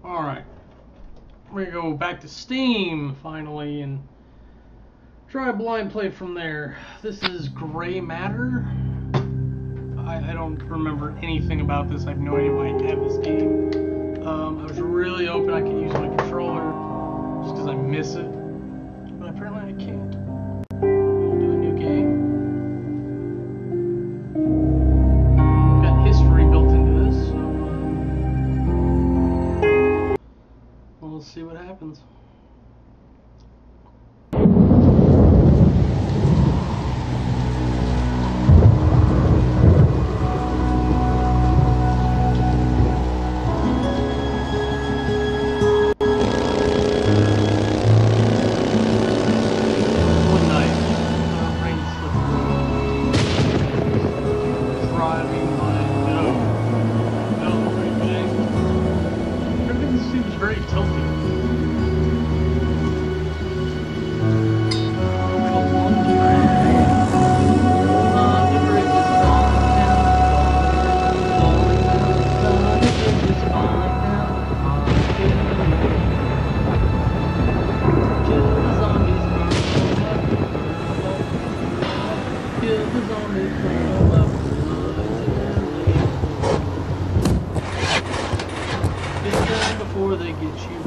Alright. We're gonna go back to Steam finally and try a blind play from there. This is Gray Matter. I don't remember anything about this. I have no idea why I have this game. I was really hoping I could use my controller just because I miss it. But apparently I can't. We'll do a new game. Got history built into this, so well, let's see what happens.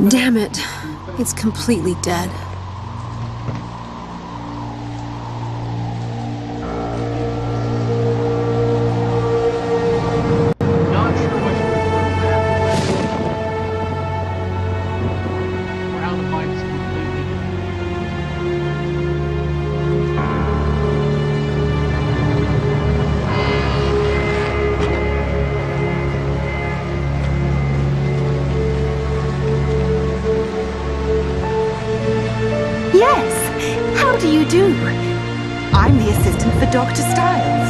Damn it. It's completely dead. I'm the assistant for Dr. Styles.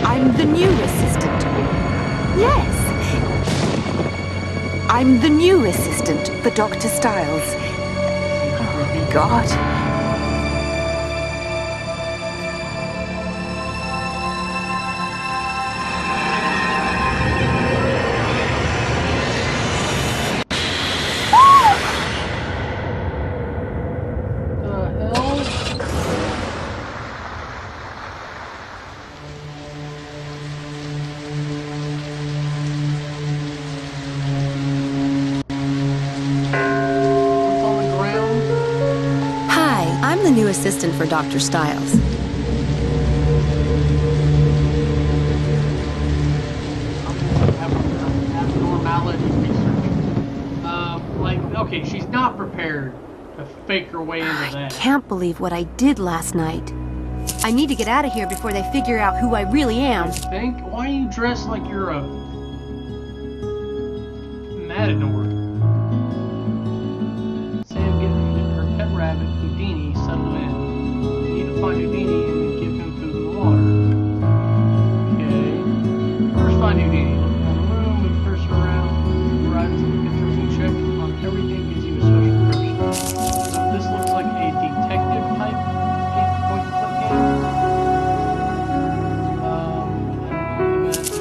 I'm the new assistant. Yes. I'm the new assistant for Dr. Styles. Oh, God. Assistant for Dr. Styles. Abnormality research. Okay, she's not prepared to fake her way into that. I can't believe what I did last night. I need to get out of here before they figure out who I really am. Why are you dressed like you're a matador? Sam getting her pet rabbit, Houdini, settled in. Find Houdini and then give him food and water. Okay. First find Houdini. Look around the room, move cursor around, arrive to the interesting check on everything gives you a special cursor. So this looks like a detective type point and click game.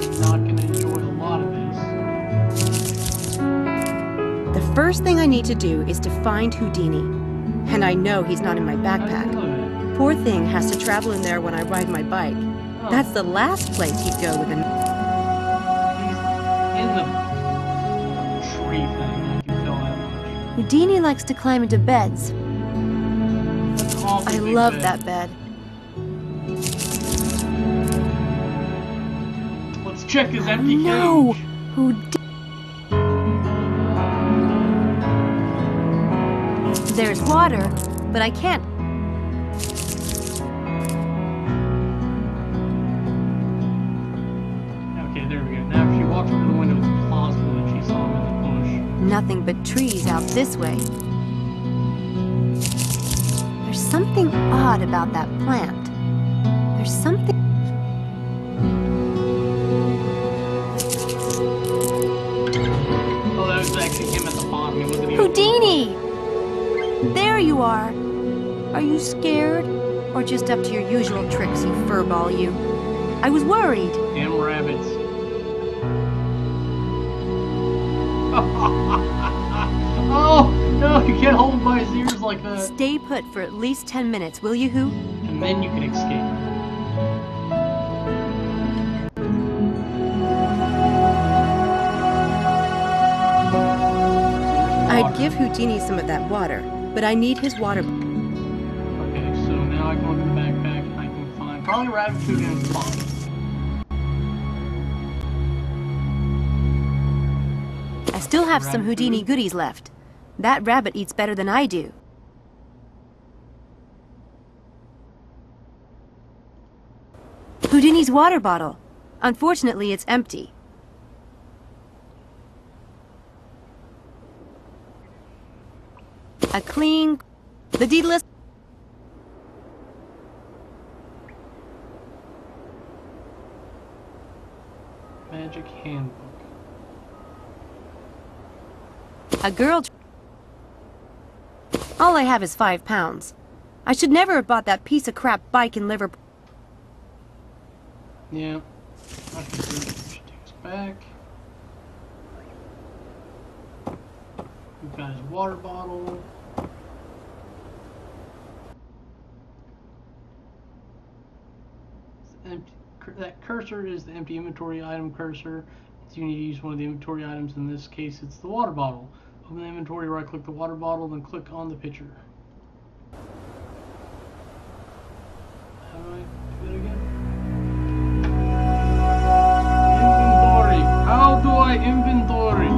I'm not gonna enjoy a lot of this. The first thing I need to do is to find Houdini. And I know he's not in my backpack. Poor thing has to travel in there when I ride my bike. Oh. That's the last place he'd go with an... He's in the tree thing, I can tell that much. Houdini likes to climb into beds. I love that bed. Let's check his empty cage. No! Houdini... There's water, but I can't... Nothing but trees out this way. There's something odd about that plant. There's something... Oh, that was actually him at the bottom. He wasn't even... Houdini! There you are. Are you scared? Or just up to your usual tricks, you furball, you? I was worried. Damn rabbits. you can't hold him by his ears like that. Stay put for at least 10 minutes, will you, Who? And then you can escape. I'd give Houdini some of that water, but I need his water. Okay, so now I can look in the backpack and I can find probably rabbit food in his box. I still have some Houdini goodies left. That rabbit eats better than I do. Houdini's water bottle. Unfortunately, it's empty. A clean... The deedless... Magic handbook. A girl... All I have is 5 pounds. I should never have bought that piece of crap bike in Liverpool. Yeah. I can see it. She takes back. We've got his water bottle. Empty. That cursor is the empty inventory item cursor. So you need to use one of the inventory items. In this case, it's the water bottle. Open the inventory, right-click the water bottle, then click on the picture. How do I do that again? Inventory. How do I inventory?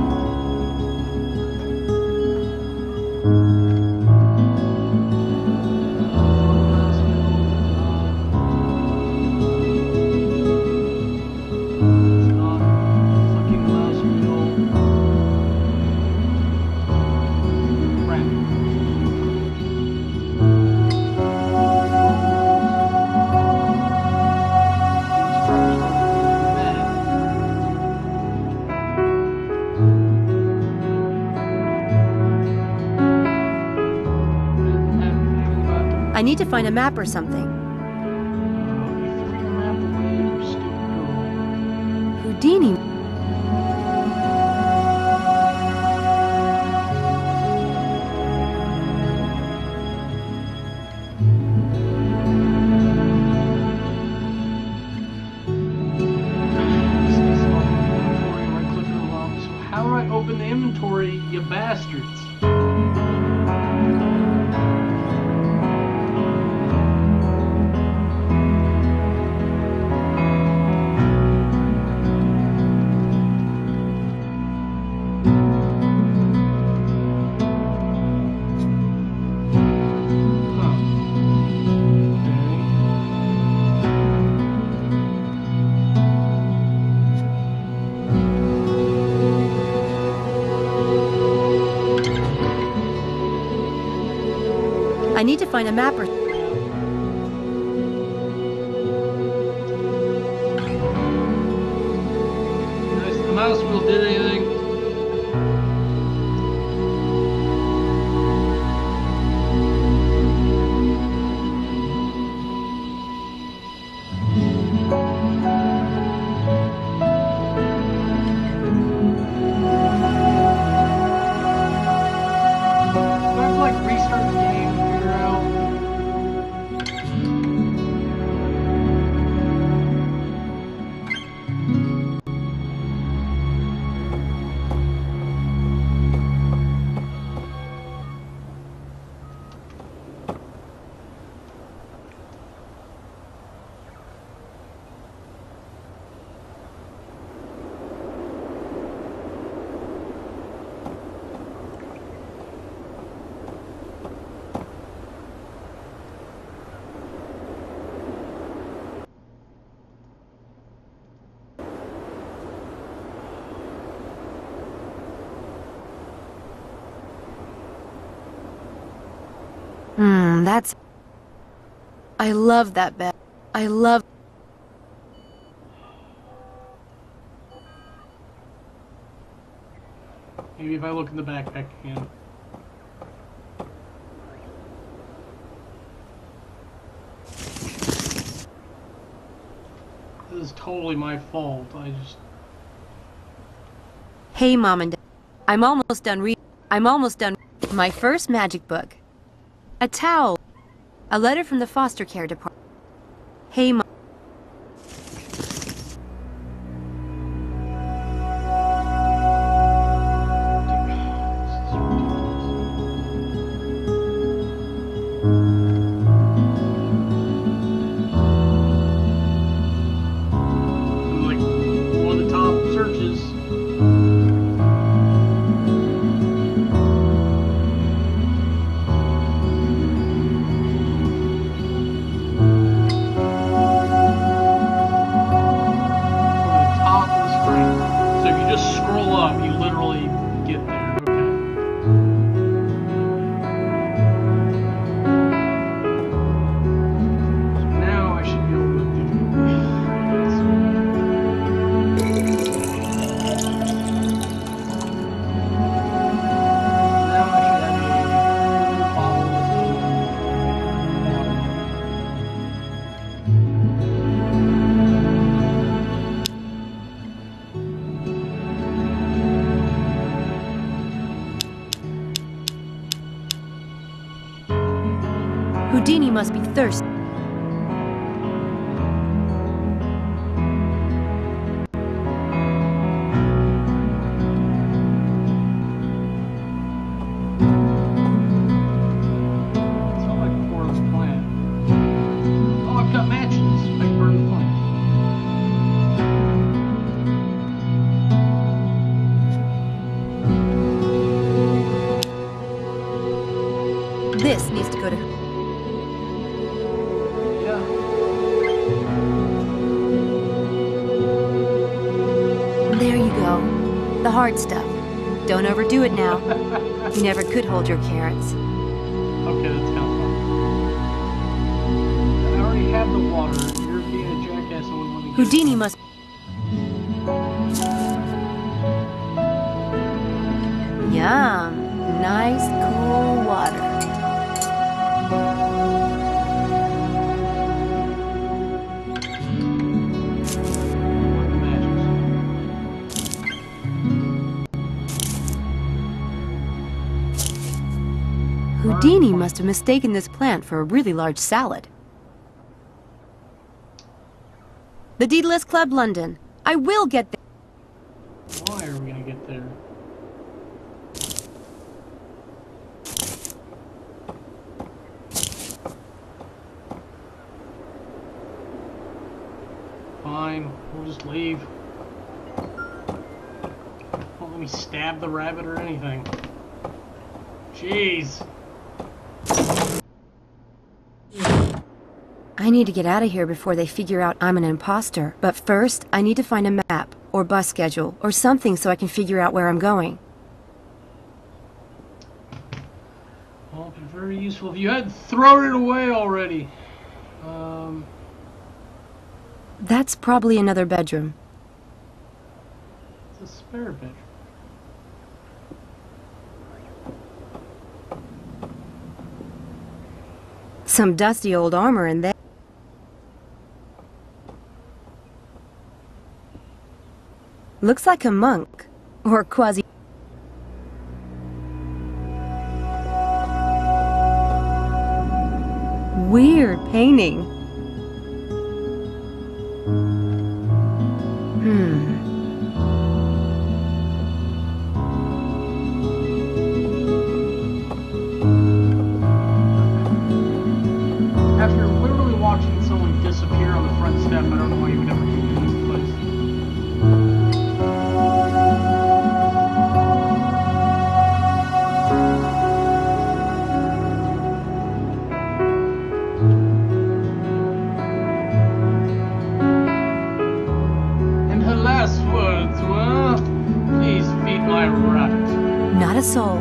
I need to find a map or something. Houdini. How do I open the inventory, you bastards? I need to find a map or... Nice, the mouse wheel did anything. Do I have to like restart the game to figure out? That's... I love that bed. I love... Maybe if I look in the backpack again. This is totally my fault. I just... Hey, Mom and Dad. I'm almost done My first magic book. A towel. A letter from the foster care department. Hey, Mom. Like one of the top searches. Houdini must be thirsty. This needs to go to... Yeah. There you go. The hard stuff. Don't overdo it now. You never could hold your carrots. Okay, that's kind of fun. I already have the water. You're being a jackass and wouldn't let me get Houdini must... Yum. Nice, cool water. Houdini must have mistaken this plant for a really large salad. The Daedalus Club, London. I will get there. Why are we gonna get there? Fine, we'll just leave. Don't let me stab the rabbit or anything. Jeez. I need to get out of here before they figure out I'm an imposter. But first, I need to find a map, or bus schedule, or something so I can figure out where I'm going. Well, it'd be very useful if you had thrown it away already. That's probably another bedroom. It's a spare bedroom. Some dusty old armor in there. Looks like a monk, or quasi... Weird painting. After literally watching someone disappear on the front step, I don't know why you would ever go to this place. And her last words were, "Please feed my rat." Not a soul.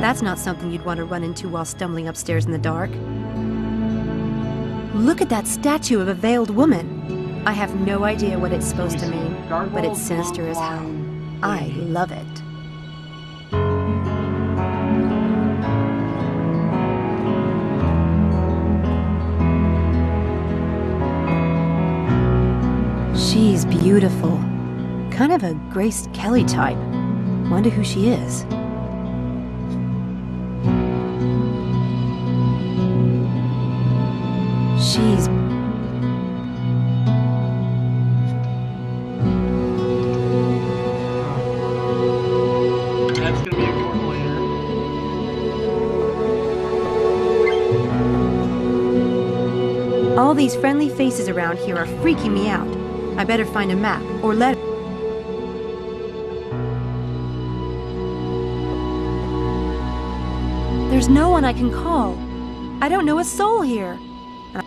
That's not something you'd want to run into while stumbling upstairs in the dark. Look at that statue of a veiled woman. I have no idea what it's supposed to mean, but it's sinister as hell. I love it. Beautiful. Kind of a Grace Kelly type. Wonder who she is. She's... That's gonna be important later. All these friendly faces around here are freaking me out. I better find a map or letter. There's no one I can call. I don't know a soul here. You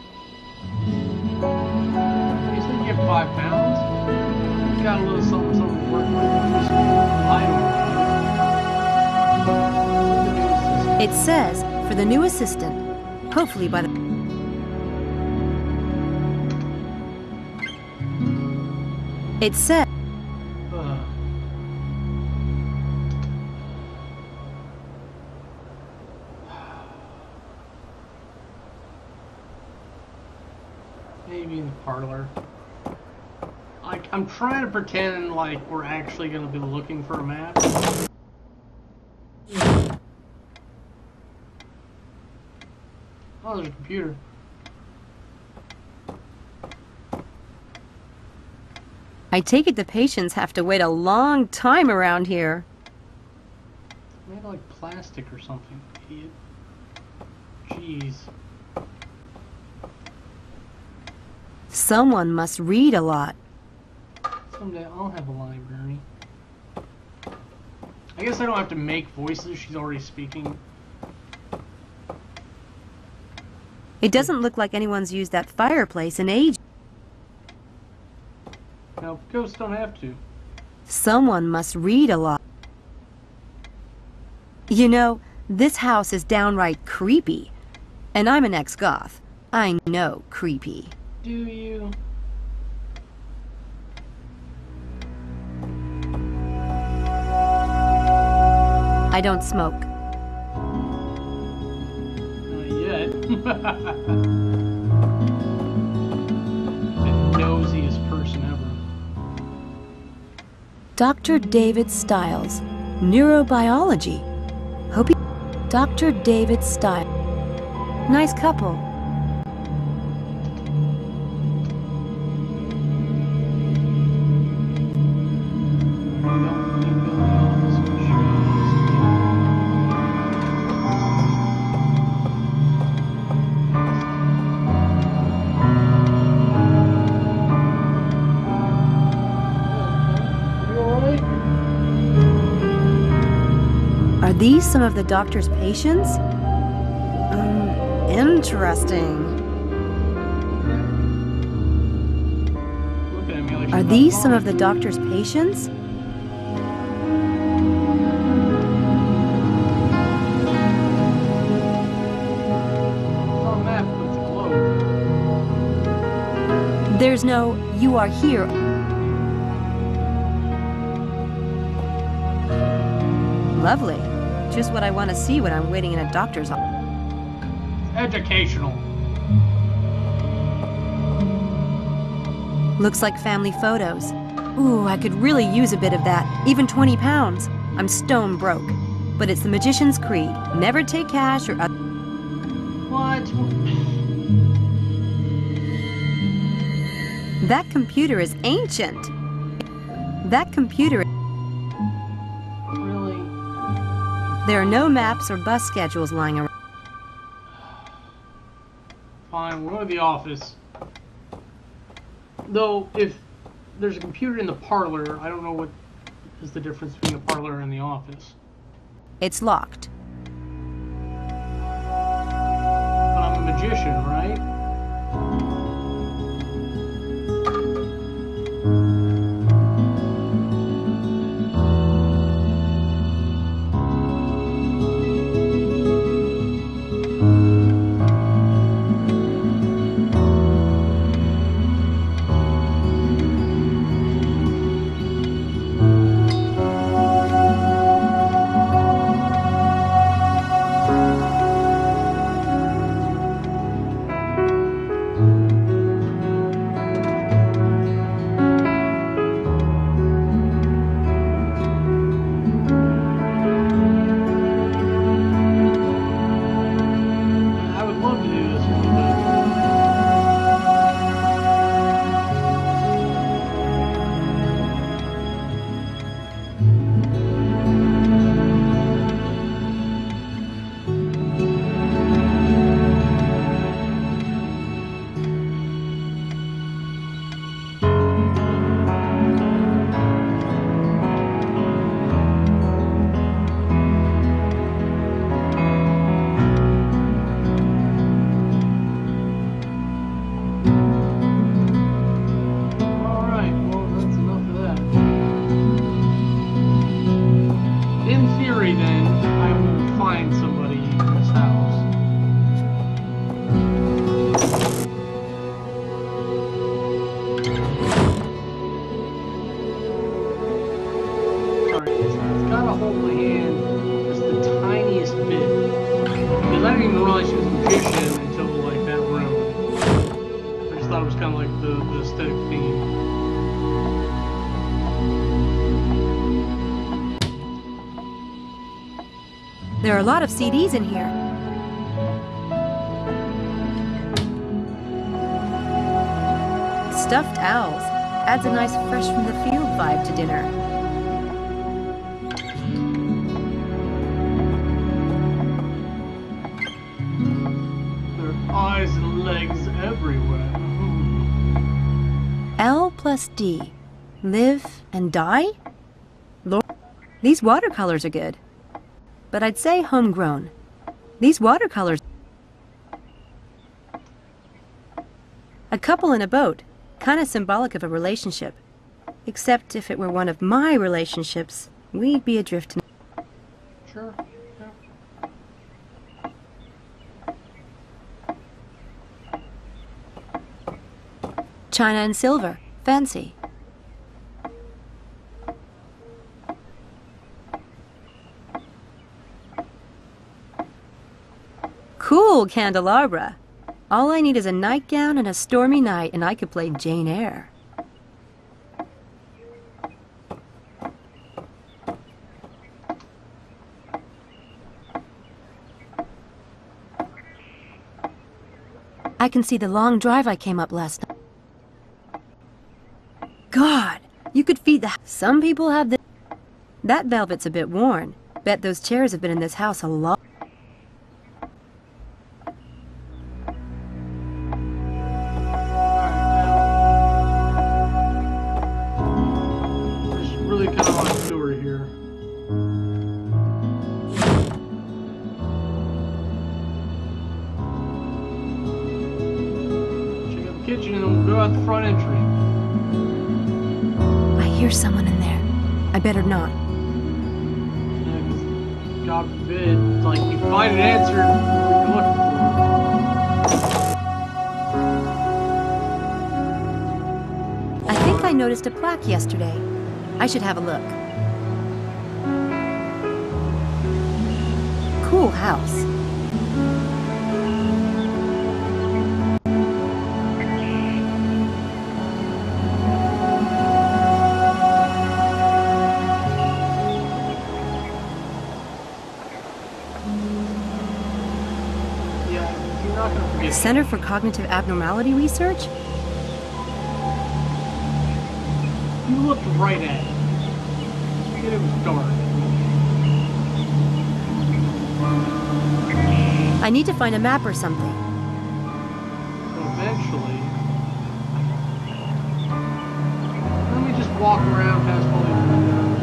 said you get 5 pounds? You got a little something to work with. Just lie to It says, for the new assistant, hopefully by the... It says... Maybe in the parlor. I'm trying to pretend like we're actually going to be looking for a map. Oh, there's a computer. I take it the patients have to wait a long time around here. Made like plastic or something, idiot. Jeez. Someone must read a lot. Someday I'll have a library. I guess I don't have to make voices, she's already speaking. It doesn't look like anyone's used that fireplace in ages. No, ghosts don't have to. Someone must read a lot. You know, this house is downright creepy. And I'm an ex-goth. I know creepy. Do you? I don't smoke. Not yet. The nosiest person ever. Dr. David Stiles, neurobiology. Hope he... Dr. David Stiles. Nice couple. Are these some of the doctor's patients? Interesting. Look at me like Are these some of the doctor's patients? on a map, but it's a globe. There's no, you are here. Lovely. Just what I want to see when I'm waiting in a doctor's office. Educational. Looks like family photos. Ooh, I could really use a bit of that. Even 20 pounds. I'm stone broke. But it's the magician's creed. Never take cash or... What? That computer is ancient. That computer... Really? There are no maps or bus schedules lying around. Fine, we'll go to the office. Though, if there's a computer in the parlor, I don't know what is the difference between a parlor and the office. It's locked. But I'm a magician, right? realize she was a magician until like that room. I just thought it was kind of like the aesthetic theme. There are a lot of CDs in here. Stuffed owls adds a nice fresh from the field vibe to dinner. There are eyes and legs everywhere. L plus D. Live and die? Lord, these watercolors are good. But I'd say homegrown. These watercolors... A couple in a boat. Kind of symbolic of a relationship. Except if it were one of my relationships, we'd be adrift. Sure. Yeah. China and silver. Fancy. Cool candelabra. All I need is a nightgown and a stormy night, and I could play Jane Eyre. I can see the long drive I came up last night. God, you could feed the... Some people have the... That velvet's a bit worn. Bet those chairs have been in this house a lot. Kitchen and then we'll go out the front entry. I hear someone in there. I better not. Yeah, God forbid, like you find an answer what you're looking for. I think I noticed a plaque yesterday. I should have a look. Cool house. Center for Cognitive Abnormality Research? You looked right at it. And it was dark. I need to find a map or something. But eventually... Let me just walk around past all these windows.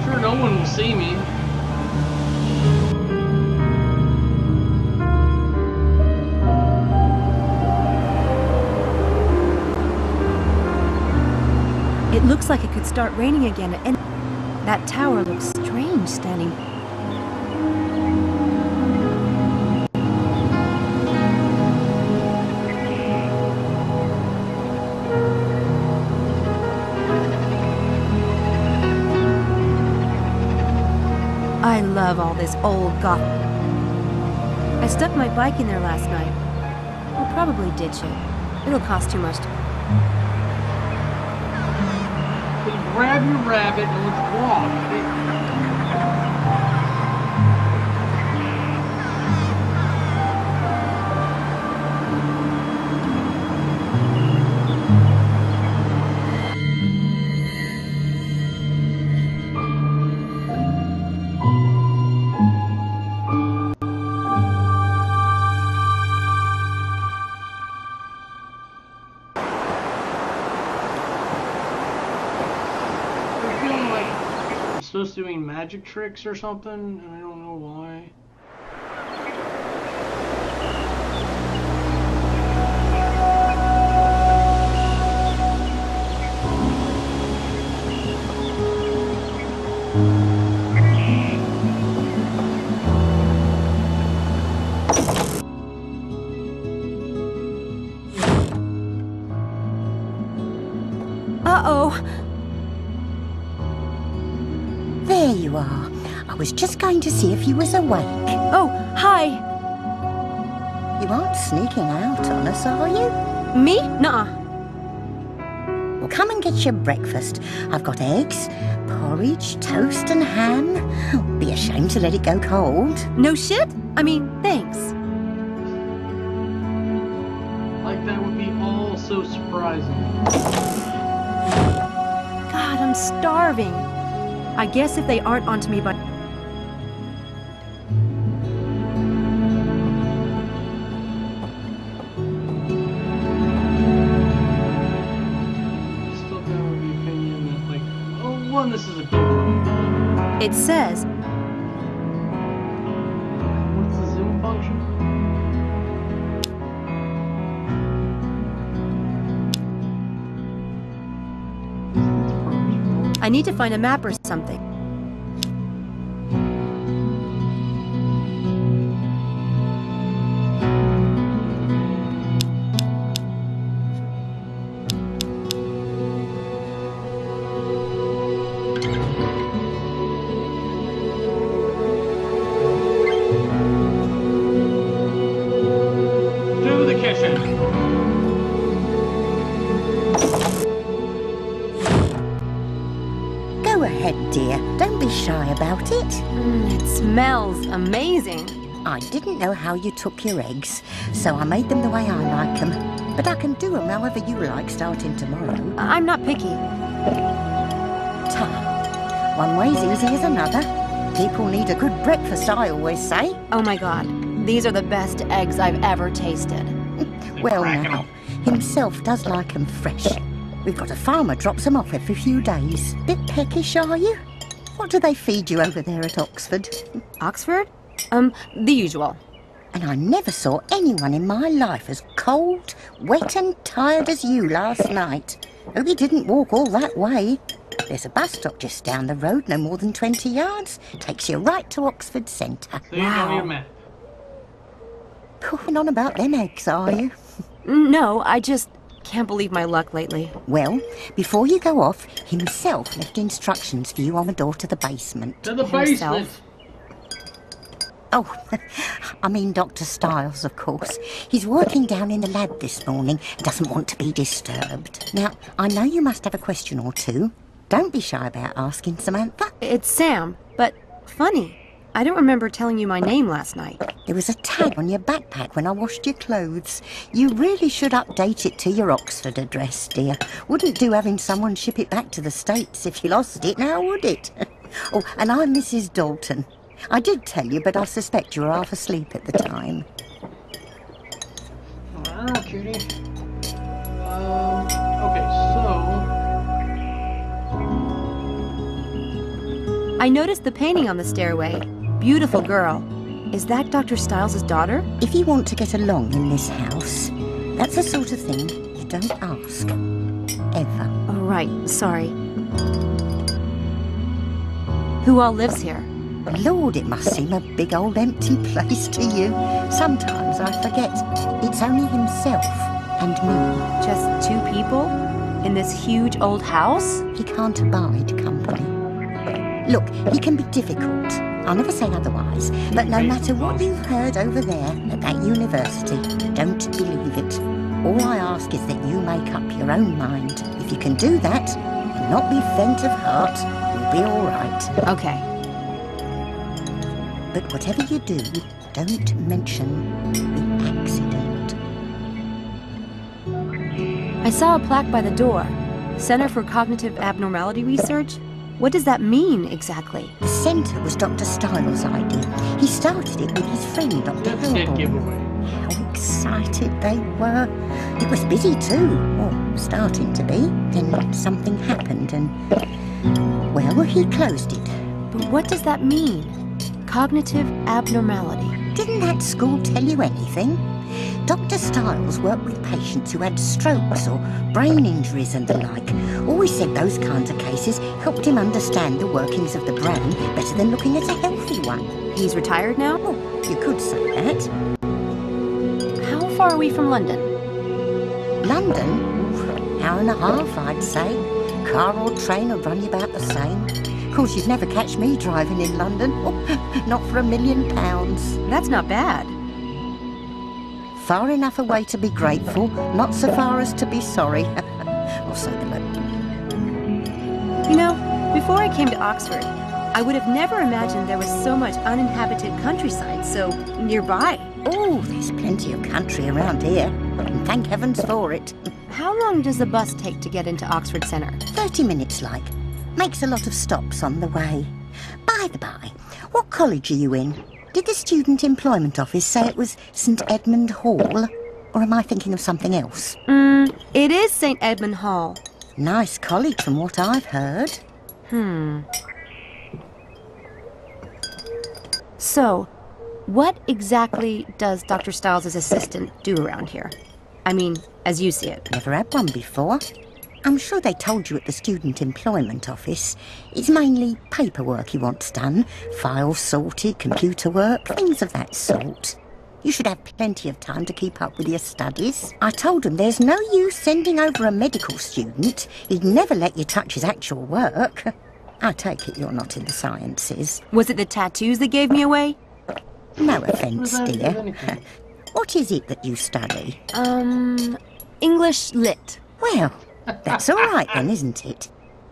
Sure, no one will see me. It looks like it could start raining again, and that tower looks strange standing. I love all this old goth. I stuck my bike in there last night. I'll probably ditch it. It'll cost too much to... Grab your rabbit and let's walk. Supposed to be doing magic tricks or something, and I don't know why. Uh-oh. There you are. was just going to see if you was awake. Oh, hi. You aren't sneaking out on us, are you? Me? Nuh-uh. Well, come and get your breakfast. I've got eggs, porridge, toast and ham. Be ashamed to let it go cold. No shit? I mean, thanks. Like that would be all so surprising. God, I'm starving. I guess if they aren't onto me by... Still kind of the opinion that, like, oh, one, this is a good one. It says, What's the zoom function? I need to find a map or something. To the kitchen. Go ahead, dear. Don't be shy about it. It smells amazing. I didn't know how you took your eggs, so I made them the way I like them. But I can do them however you like starting tomorrow. I'm not picky. Ta. One way's easy as another. People need a good breakfast, I always say. Oh my god, these are the best eggs I've ever tasted. Well now, himself does like 'em fresh. We've got a farmer drops 'em off every few days. Bit peckish, are you? What do they feed you over there at Oxford? Oxford? The usual. And I never saw anyone in my life as cold, wet and tired as you last night. Hope you didn't walk all that way. There's a bus stop just down the road, no more than 20 yards. Takes you right to Oxford Centre. So you don't need a map. Puffing on about them eggs, are you? No, I just can't believe my luck lately. Well, before you go off, himself left instructions for you on the door to the basement. To the Himself? basement. Oh, I mean Dr. Stiles, of course. He's working down in the lab this morning and doesn't want to be disturbed. Now, I know you must have a question or two. Don't be shy about asking, Samantha. It's Sam, but funny. I don't remember telling you my name last night. There was a tag on your backpack when I washed your clothes. You really should update it to your Oxford address, dear. Wouldn't do having someone ship it back to the States if you lost it, now would it? Oh, and I'm Mrs. Dalton. I did tell you, but I suspect you were half asleep at the time. Alright, cutie. Okay, so... I noticed the painting on the stairway. Beautiful girl. Is that Dr. Stiles' daughter? If you want to get along in this house, that's the sort of thing you don't ask. Ever. Oh, right. Sorry. Who all lives here? Lord, it must seem a big old empty place to you. Sometimes I forget. It's only himself and me. Just two people? In this huge old house? He can't abide company. Look, he can be difficult. I'll never say otherwise. But no matter what you've heard over there at that university, don't believe it. All I ask is that you make up your own mind. If you can do that, and not be faint of heart, you'll be all right. Okay. But whatever you do, don't mention the accident. I saw a plaque by the door. Center for Cognitive Abnormality Research? What does that mean, exactly? The centre was Dr. Stiles' idea. He started it with his friend, Dr. That's a dead Hillborn. giveaway. How excited they were. It was busy too, or starting to be. Then something happened and, well, he closed it. But what does that mean? Cognitive abnormality. Didn't that school tell you anything? Dr. Stiles worked with patients who had strokes or brain injuries and the like. Always said those kinds of cases helped him understand the workings of the brain better than looking at a healthy one. He's retired now? Oh, you could say that. How far are we from London? London? Hour and a half, I'd say. Car or train will run you about the same. Of course, you'd never catch me driving in London. Not for £1 million. That's not bad. Far enough away to be grateful, not so far as to be sorry. Or so the local. You know, before I came to Oxford, I would have never imagined there was so much uninhabited countryside so nearby. Oh, there's plenty of country around here. And thank heavens for it. How long does the bus take to get into Oxford Centre? 30 minutes, like. Makes a lot of stops on the way. By the by, what college are you in? Did the Student Employment Office say it was St Edmund Hall? Or am I thinking of something else? It is St Edmund Hall. Nice college from what I've heard. So, what exactly does Dr. Stiles' assistant do around here? I mean, as you see it. Never had one before. I'm sure they told you at the Student Employment Office. It's mainly paperwork he wants done. Files sorted, computer work, things of that sort. You should have plenty of time to keep up with your studies. I told him there's no use sending over a medical student. He'd never let you touch his actual work. I take it you're not in the sciences. Was it the tattoos that gave me away? No offence, dear. What is it that you study? English Lit. Well, that's all right then, isn't it?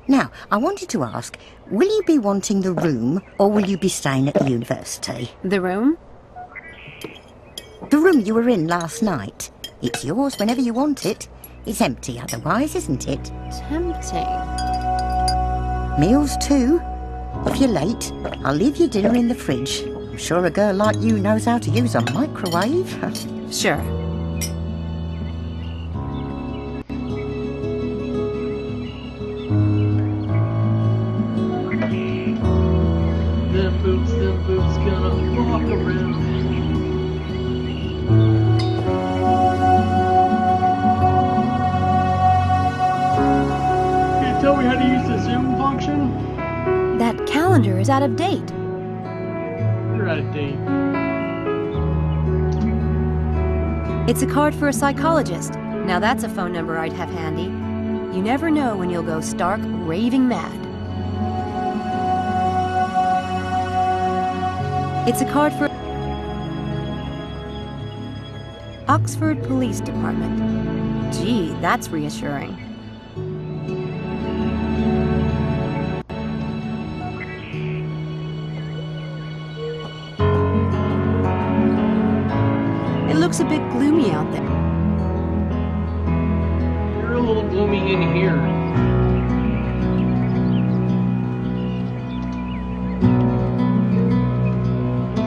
Now, I wanted to ask, will you be wanting the room or will you be staying at the university? The room? The room you were in last night. It's yours whenever you want it. It's empty otherwise, isn't it? Tempting. Meals too. If you're late, I'll leave your dinner in the fridge. I'm sure a girl like you knows how to use a microwave. Sure. Them boots gonna walk around. Can you tell me how to use the Zoom function? That calendar is out of date. You're out of date. It's a card for a psychologist. Now that's a phone number I'd have handy. You never know when you'll go stark raving mad. It's a card for Oxford Police Department. Gee, that's reassuring. It looks a bit gloomy out there. You're a little gloomy in here.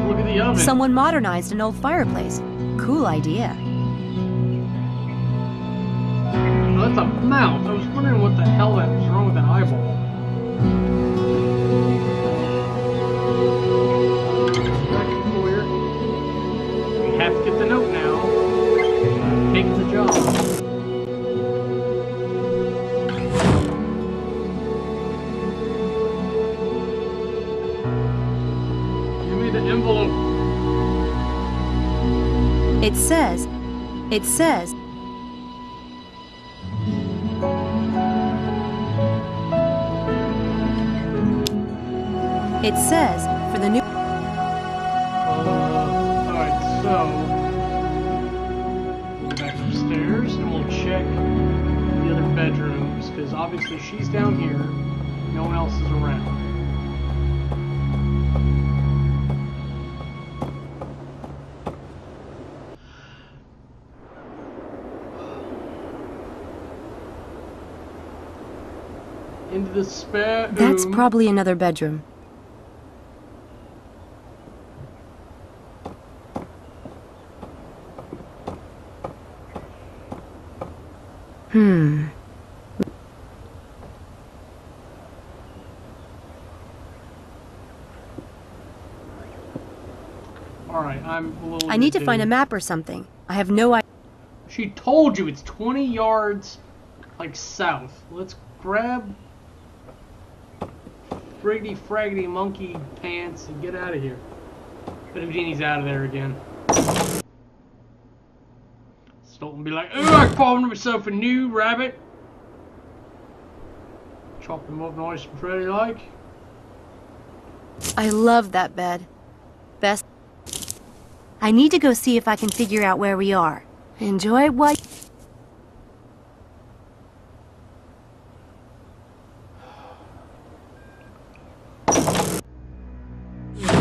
Look at the oven. Someone modernized an old fireplace. Cool idea. Oh, that's a mouth. I was wondering what the hell that was wrong with that eyeball. We have to get the note now. Take the job. Give me the envelope. It says, for the new... Alright, so... We'll go back upstairs and we'll check the other bedrooms, because obviously she's down here, no one else is around. Into the spare room. That's probably another bedroom. Alright, I'm a little... I need to find a map or something. I have no idea. She told you it's 20 yards, like, south. Let's grab Friggity Fraggity Monkey Pants and get out of here. But Eugenie's out of there again. Stolten be like, "Oh, I found myself a new rabbit." Chop him up nice and pretty like. I love that bed. Best. I need to go see if I can figure out where we are. Enjoy what...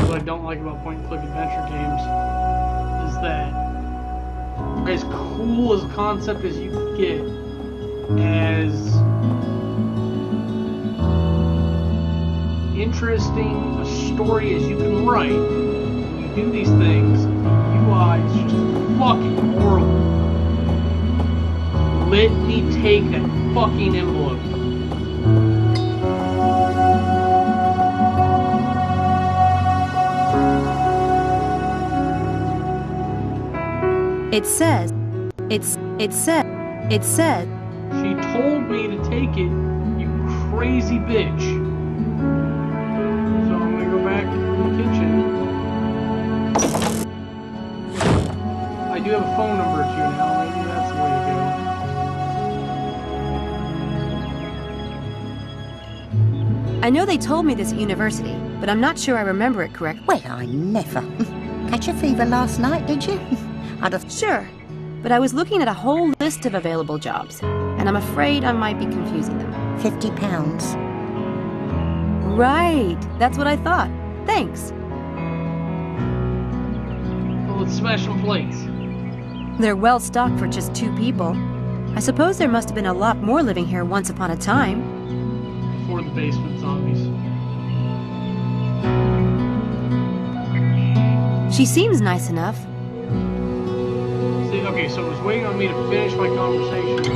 What I don't like about point-and-click adventure games is that as cool as a concept as you can get, as interesting a story as you can write, when you do these things, the UI is just fucking horrible. Let me take that fucking envelope. It said. She told me to take it, you crazy bitch. So I'm gonna go back to the kitchen. I do have a phone number or two now, maybe that's the way to go. I know they told me this at university, but I'm not sure I remember it correctly. Well, I never. Catch a fever last night, did you? I'd have... Sure, but I was looking at a whole list of available jobs, and I'm afraid I might be confusing them. £50. Right, that's what I thought. Thanks. Well, let's smash some plates. They're well stocked for just 2 people. I suppose there must have been a lot more living here once upon a time. Before the basement zombies. She seems nice enough. See, okay, so it was waiting on me to finish my conversation.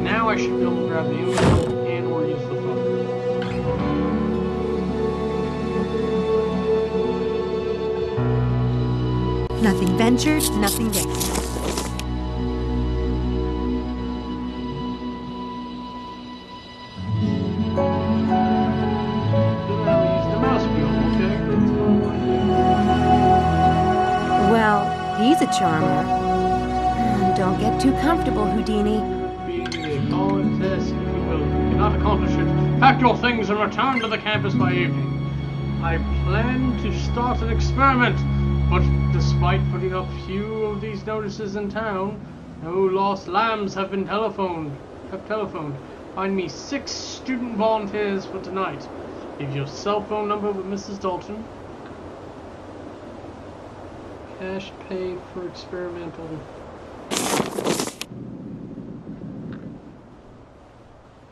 Now I should be able to grab the envelope and or use the phone. Nothing ventured, nothing gained. He's a charmer. Don't get too comfortable, Houdini. Being a contest, if you will, you cannot accomplish it. Pack your things and return to the campus by evening. I plan to start an experiment, but despite putting up few of these notices in town, no lost lambs have been telephoned. Find me 6 student volunteers for tonight. Leave your cell phone number with Mrs. Dalton. Cash paid for experimental.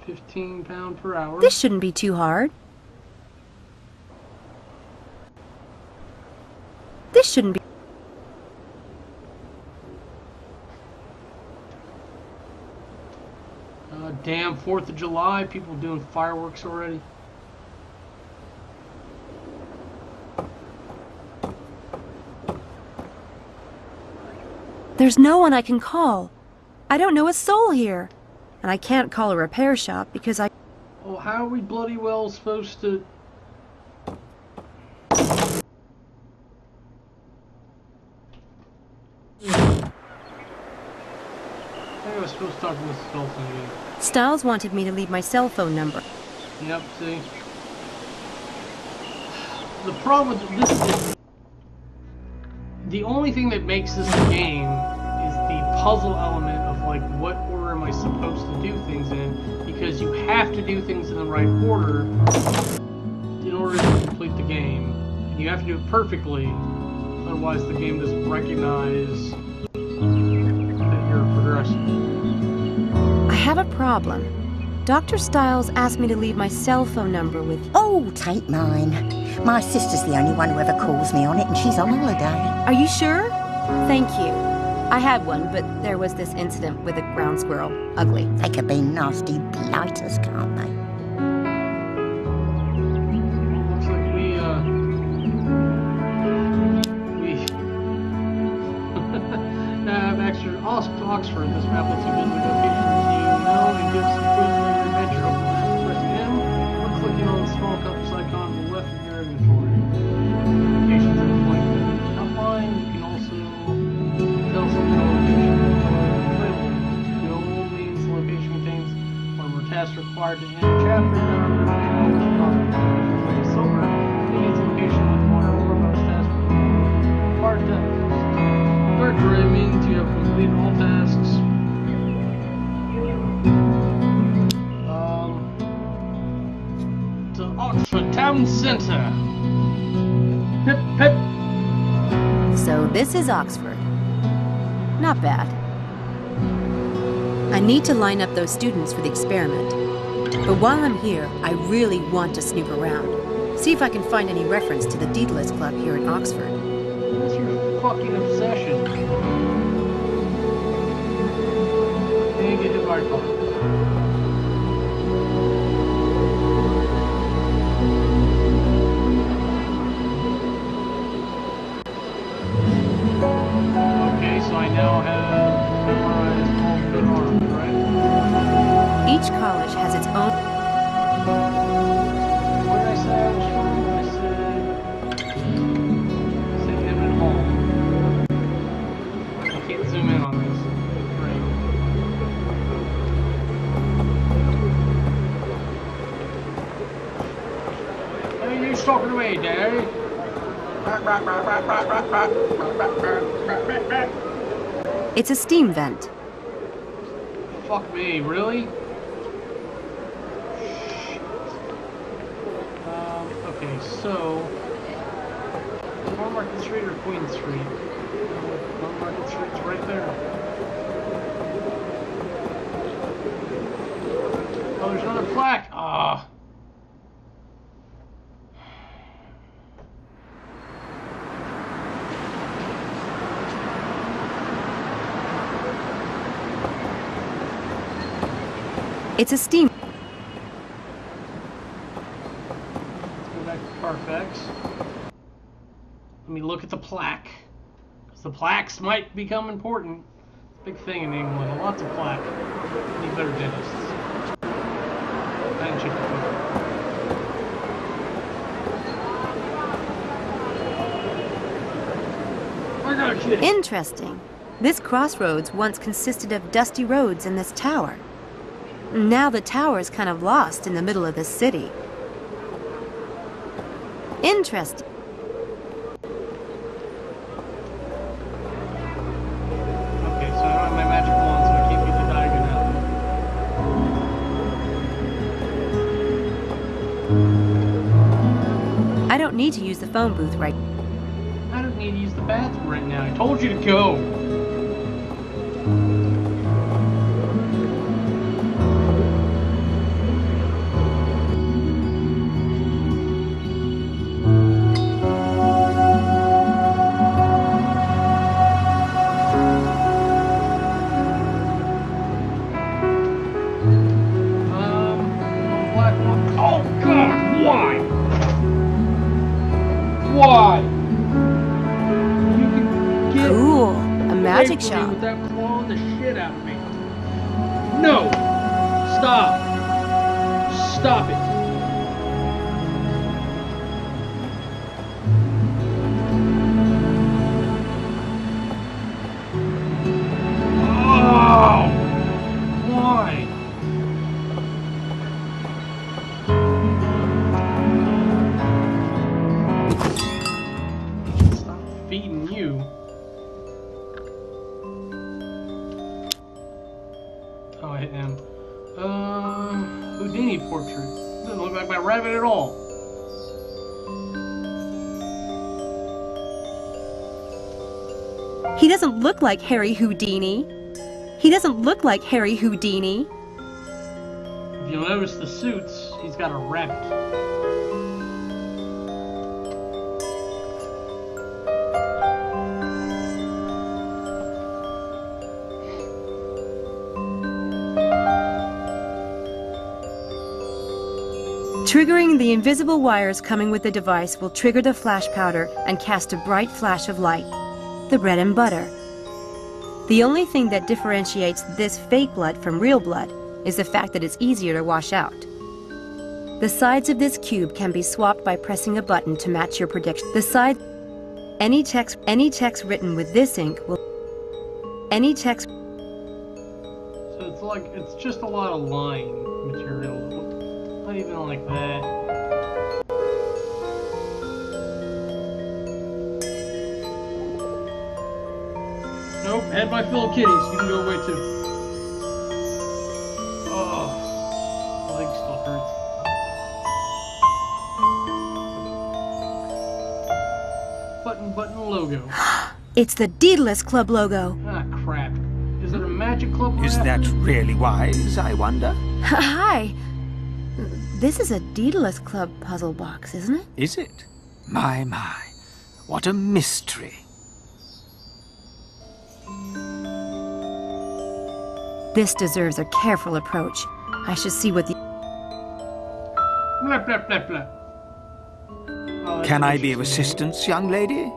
£15 per hour. This shouldn't be too hard. This shouldn't be. Damn 4th of July, people doing fireworks already. There's no one I can call. I don't know a soul here. And I can't call a repair shop because I... Oh, how are we bloody well supposed to... I think I was supposed to talk to Mrs. Dalton again. Stiles wanted me to leave my cell phone number. Yep, see. The problem with this is... The only thing that makes this a game is the puzzle element of, like, what order am I supposed to do things in, because you have to do things in the right order in order to complete the game. And you have to do it perfectly, otherwise the game doesn't recognize that you're progressing. I have a problem. Dr. Stiles asked me to leave my cell phone number with... Oh, take mine. My sister's the only one who ever calls me on it, and she's on holiday. Are you sure? Thank you. I had one, but there was this incident with a ground squirrel. Ugly. They could be nasty blighters, can't they? Looks like we have extra Oxford. This map lets you visit locations you know and gives some clues to your adventure. Open the map by pressing M or clicking on the small compass icon on the left of your inventory. Locations in the blank outline. You can also tell some location. No means the location contains one more task required to Pip, pip. So this is Oxford. Not bad. I need to line up those students for the experiment. But while I'm here, I really want to snoop around. See if I can find any reference to the Daedalus Club here in Oxford. What's your fucking obsession? And get hit by a car. Okay, so I now have memorized all good arms, right? Each college has its own... What did I say I was from? I said Evan Hall. I can't zoom in on this. Great. Hey, you talking to me, Daddy? It's a steam vent. Fuck me, really? Okay, so... Market Street or Queen Street? Market Street's right there. Oh, there's another plaque! Ah. It's a steam... Let's go back to Carfax. Let me look at the plaque. Because the plaques might become important. It's a big thing in England. Lots of plaque. Need better dentists. I didn't check the book. I got a kid. Interesting. This crossroads once consisted of dusty roads in this tower. Now the tower is kind of lost in the middle of the city. Interesting. Okay, so I don't have my magic wand, so I can't get the diagonal. I don't need to use the phone booth right now. I don't need to use the bathroom right now. I told you to go. Why? You can get Cool. A magic away from me shop. without clawing the shit out of me. No! Stop! Stop it! Oh! Why? Feeding you. Oh, I am. Houdini portrait. Doesn't look like my rabbit at all. He doesn't look like Harry Houdini. He doesn't look like Harry Houdini. If you'll notice the suits, he's got a rabbit. Triggering the invisible wires coming with the device will trigger the flash powder and cast a bright flash of light. The bread and butter. The only thing that differentiates this fake blood from real blood is the fact that it's easier to wash out. The sides of this cube can be swapped by pressing a button to match your prediction. Any text written with this ink will... So it's like, it's just a lot of line material. Not even like that. Nope, had my fill of kitties. You can go away too. Oh, my leg still hurts. button logo. It's the Daedalus Club logo. Ah, crap. Is it a magic club? Is that really wise, I wonder? Hi. This is a Daedalus Club puzzle box, isn't it? Is it? My. What a mystery. This deserves a careful approach. I should see what the... Blah, blah, blah, blah. Oh, Can I be of assistance, young lady?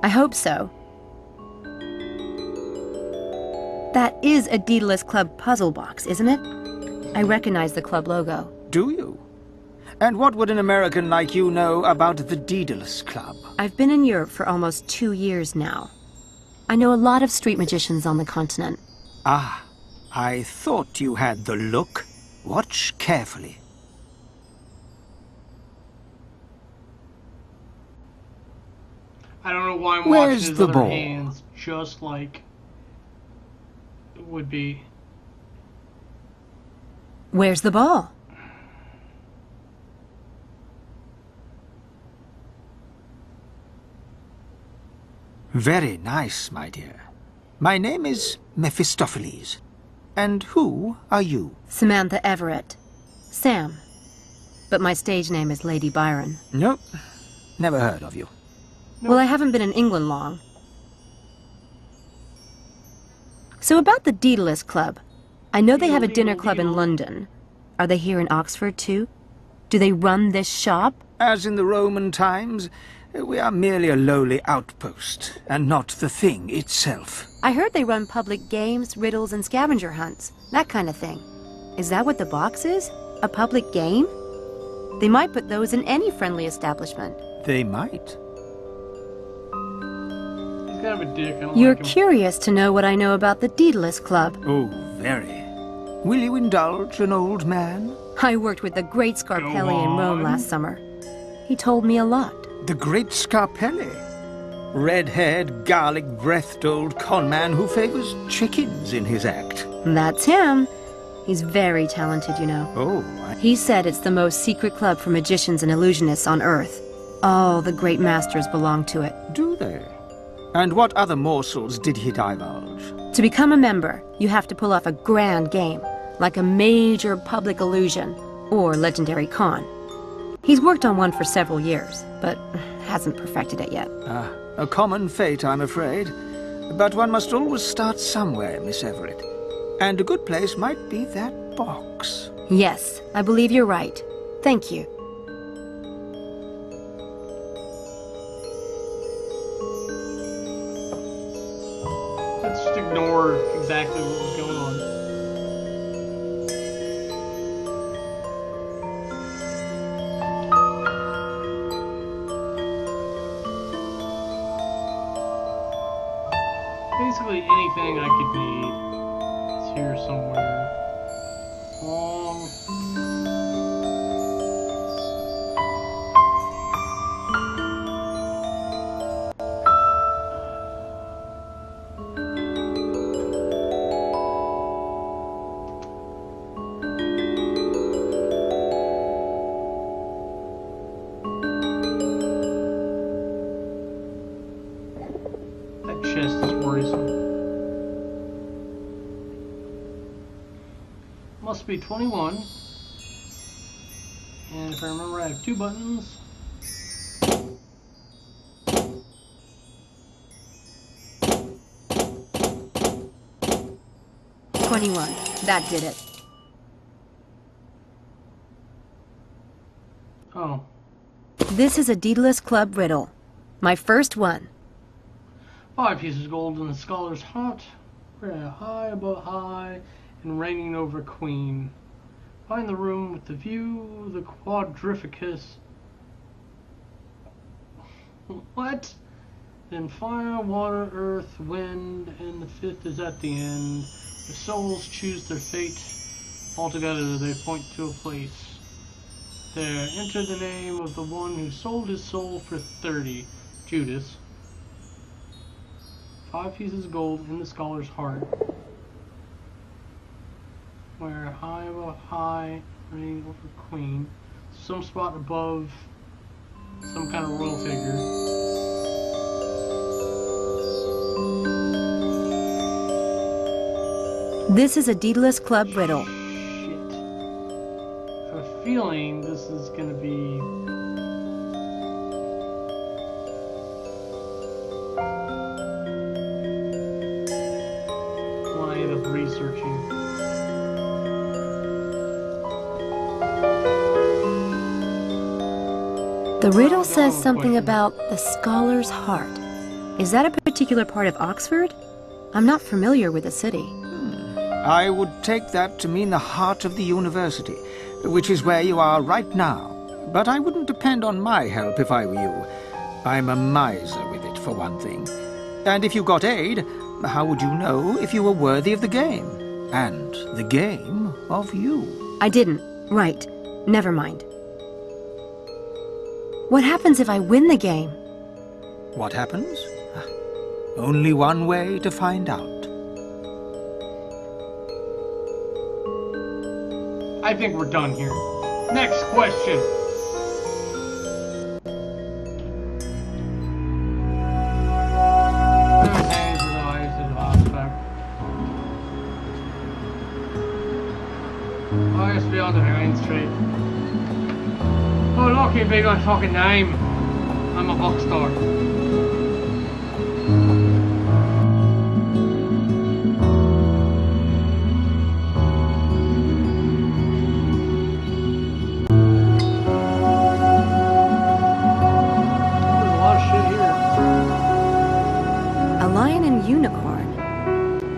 I hope so. That is a Daedalus Club puzzle box, isn't it? I recognize the club logo. Do you? And what would an American like you know about the Daedalus Club? I've been in Europe for almost 2 years now. I know a lot of street magicians on the continent. Ah, I thought you had the look. Watch carefully. I don't know why I'm Where's watching his the other ball? hands, just like it would be. Where's the ball? Very nice, my dear. My name is Mephistopheles. And who are you? Samantha Everett. Sam. But my stage name is Lady Byron. Nope. Never heard of you. Well, I haven't been in England long. So about the Daedalus Club. I know they have a dinner club in London. Are they here in Oxford, too? Do they run this shop? As in the Roman times, we are merely a lowly outpost, and not the thing itself. I heard they run public games, riddles, and scavenger hunts. That kind of thing. Is that what the box is? A public game? They might put those in any friendly establishment. They might. He's kind of a dick. I don't You're like him. curious to know what I know about the Daedalus Club. Oh, very. Will you indulge an old man? I worked with the great Scarpelli Go in Rome on. last summer. He told me a lot. The great Scarpelli. Red-haired, garlic-breathed old conman who favors chickens in his act. That's him. He's very talented, you know. Oh, He said it's the most secret club for magicians and illusionists on Earth. All the great masters belong to it. do they? And what other morsels did he divulge? To become a member, you have to pull off a grand game, like a major public illusion or legendary con. He's worked on one for several years, but hasn't perfected it yet. A common fate, I'm afraid. But one must always start somewhere, Miss Everett. And a good place might be that box. Yes, I believe you're right. Thank you. Let's just ignore exactly what was going on. Basically anything I could need is here somewhere. That chest is worrisome. Must be 21. And if I remember, I have 2 buttons. That did it. Oh. This is a Daedalus Club riddle. My first one. 5 pieces of gold in the scholar's hut. High above high and reigning over queen. Find the room with the view, the quadrificus. What? Then fire, water, earth, wind, and the 5th is at the end. The souls choose their fate. Altogether they point to a place. There, enter the name of the one who sold his soul for 30. Judas. 5 pieces of gold in the scholar's heart. Where high above high, reigning over queen. Some spot above some kind of royal figure. This is a Daedalus Club riddle. Shit. I have a feeling this is gonna be. Well, I end up researching. The riddle says something about the scholar's heart. Is that a particular part of Oxford? I'm not familiar with the city. I would take that to mean the heart of the university, which is where you are right now. But I wouldn't depend on my help if I were you. I'm a miser with it, for one thing. And if you got aid, how would you know if you were worthy of the game? And the game of you? I didn't. Right. Never mind. What happens if I win the game? What happens? Only one way to find out. I think we're done here. Next question. Oh, I just be on the Main Street. Oh, look, you big on fucking name. I'm a bookstore.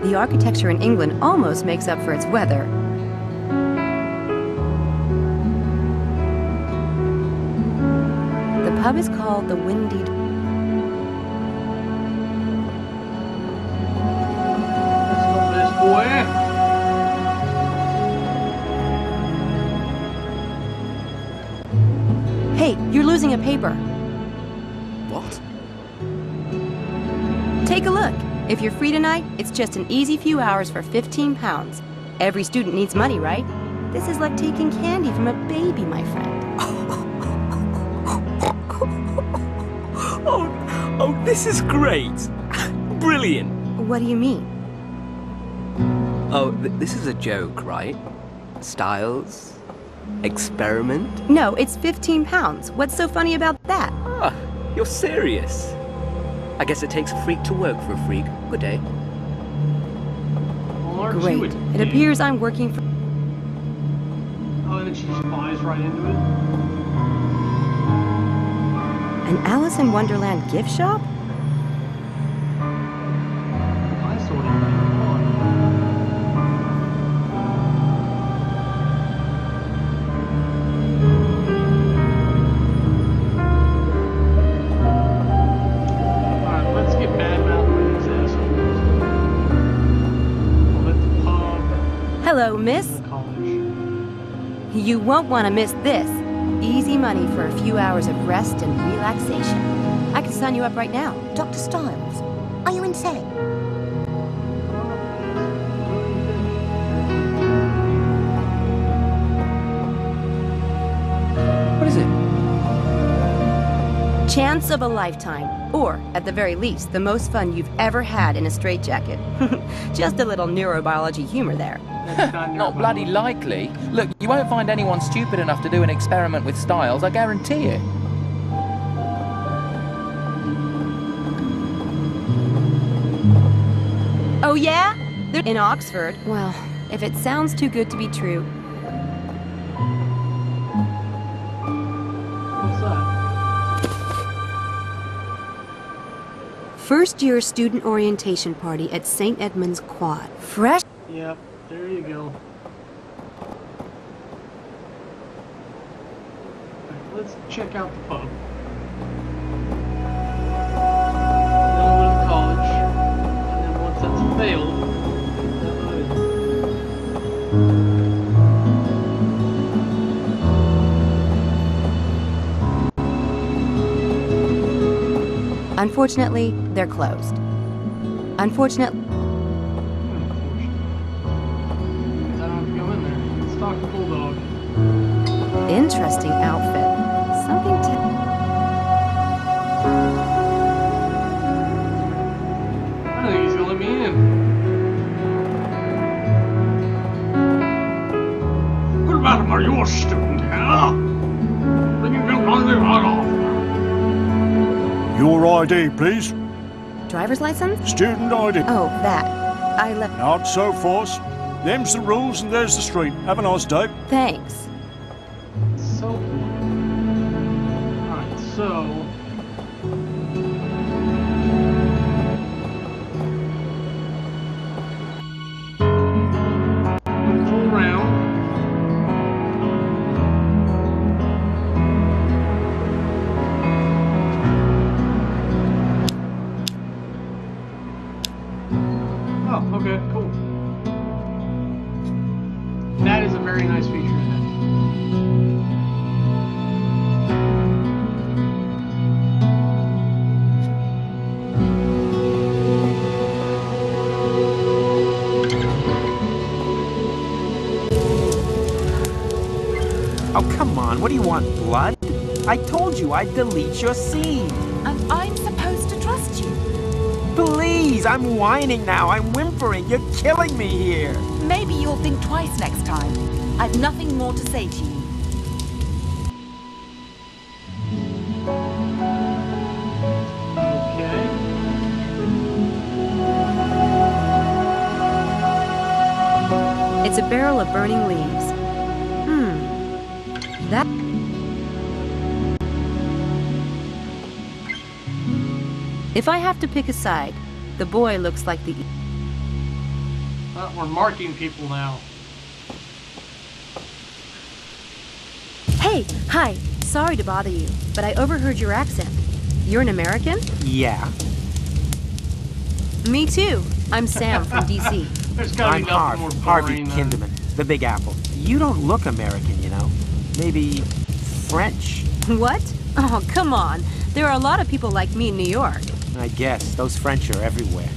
The architecture in England almost makes up for its weather. The pub is called the Windy... This boy. Hey, you're losing a paper. What? Take a look. If you're free tonight, it's just an easy few hours for £15. Every student needs money, right? This is like taking candy from a baby, my friend. Oh, this is great! Brilliant! What do you mean? Oh, this is a joke, right? Styles? Experiment? No, it's £15. What's so funny about that? Ah, you're serious? I guess it takes a freak to work for a freak. Good day. Well, aren't Great. you a It dick? appears I'm working for... Oh, and then she just buys right into it. An Alice in Wonderland gift shop? I sort of like Hello, miss. college. You won't want to miss this. Easy money for a few hours of rest and relaxation. I can sign you up right now. Dr. Styles, are you insane? What is it? Chance of a lifetime. Or, at the very least, the most fun you've ever had in a straitjacket. Just a little neurobiology humor there. Not bloody likely. Look, you won't find anyone stupid enough to do an experiment with Styles, I guarantee it. Oh yeah? They're in Oxford. Well, if it sounds too good to be true. What's that? First year student orientation party at St. Edmund's Quad. Fresh. Yep, there you go. Alright, let's check out the pub. Then we'll go to college. And then once that's failed, Unfortunately, they're closed. Unfortunately. I don't have to go in there. Let's talk to Bulldog. Interesting outfit. Something to... I don't think he's gonna let me in. Your ID, please. Driver's license? Student ID. Oh, that. I left. Not so fast. Them's the rules and there's the street. Have a nice day. Thanks. So cool. Alright, so... pull around. Oh, okay, cool. That is a very nice feature in it. Oh, come on. What do you want, blood? I told you I'd delete your scene. And I'm supposed to trust you. Please, I'm whining now. I'm whimpering. You're killing me here. Maybe you'll think twice next time. I've nothing more to say to you. Okay. It's a barrel of burning leaves. That... If I have to pick a side, the boy looks like the... We're marking people now. Hey, hi. Sorry to bother you, but I overheard your accent. You're an American? Yeah. Me too. I'm Sam from D.C. There's gotta I'm be nothing more Harvey boring than... Kinderman, the Big Apple. You don't look American, you know. Maybe French. What? Oh, come on. There are a lot of people like me in New York. I guess. Those French are everywhere.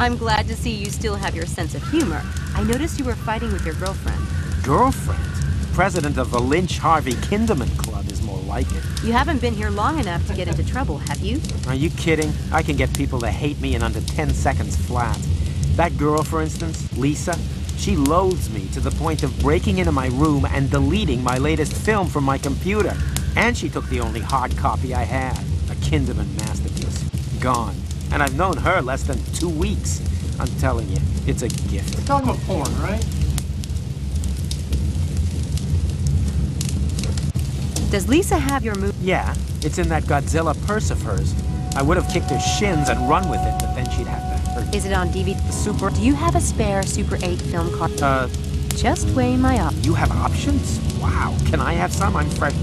I'm glad to see you still have your sense of humor. I noticed you were fighting with your girlfriend. Girlfriend? President of the Lynch Harvey Kinderman Club is more like it. You haven't been here long enough to get into trouble, have you? Are you kidding? I can get people to hate me in under 10 seconds flat. That girl, for instance, Lisa, she loathes me to the point of breaking into my room and deleting my latest film from my computer. And she took the only hard copy I had, a Kinderman masterpiece. Gone. And I've known her less than 2 weeks. I'm telling you, it's a gift. We're talking about porn, right? Does Lisa have your movie? Yeah, it's in that Godzilla purse of hers. I would have kicked her shins and run with it, but then she'd have to hurt. Is it on DVD? Super... Do you have a spare Super 8 film card? Just weigh my up. You have options? Wow, can I have some? I'm fresh.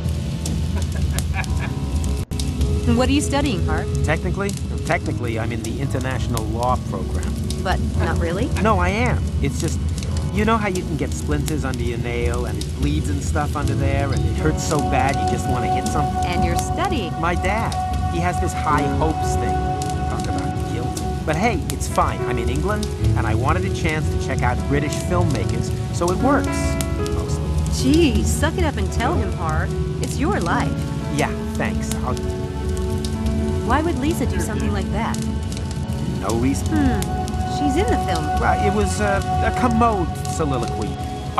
What are you studying, Harv? Technically, I'm in the international law program. But not really? No, I am. It's just, you know how you can get splinters under your nail and it bleeds and stuff under there and it hurts so bad you just want to hit something? And you're studying? My dad. He has this high hopes thing. Talk about guilt. But hey, it's fine. I'm in England and I wanted a chance to check out British filmmakers, so it works. Mostly. Gee, suck it up and tell him, Harv. It's your life. Yeah, thanks. Why would Lisa do something like that? No reason. She's in the film. Well, it was a commode soliloquy.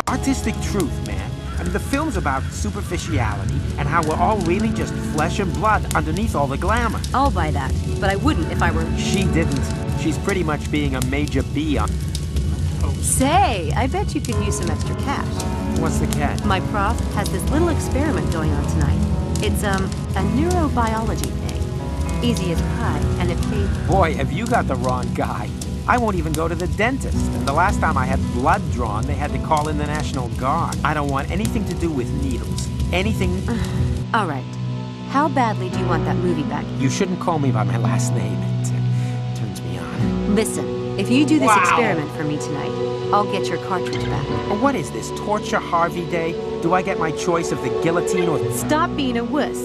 Artistic truth, man. I mean, the film's about superficiality and how we're all really just flesh and blood underneath all the glamour. I'll buy that, but I wouldn't if I were... She didn't. She's pretty much being a major B on... Say, I bet you could use some extra cash. What's the catch? My prof has this little experiment going on tonight. It's, a neurobiology thing. Easy as pie, and it pays... Boy, have you got the wrong guy. I won't even go to the dentist. And the last time I had blood drawn, they had to call in the National Guard. I don't want anything to do with needles. Anything... All right. How badly do you want that movie back? You shouldn't call me by my last name. It turns me on. Listen, if you do this experiment for me tonight, I'll get your cartridge back. What is this, Torture Harvey Day? Do I get my choice of the guillotine or... Stop being a wuss.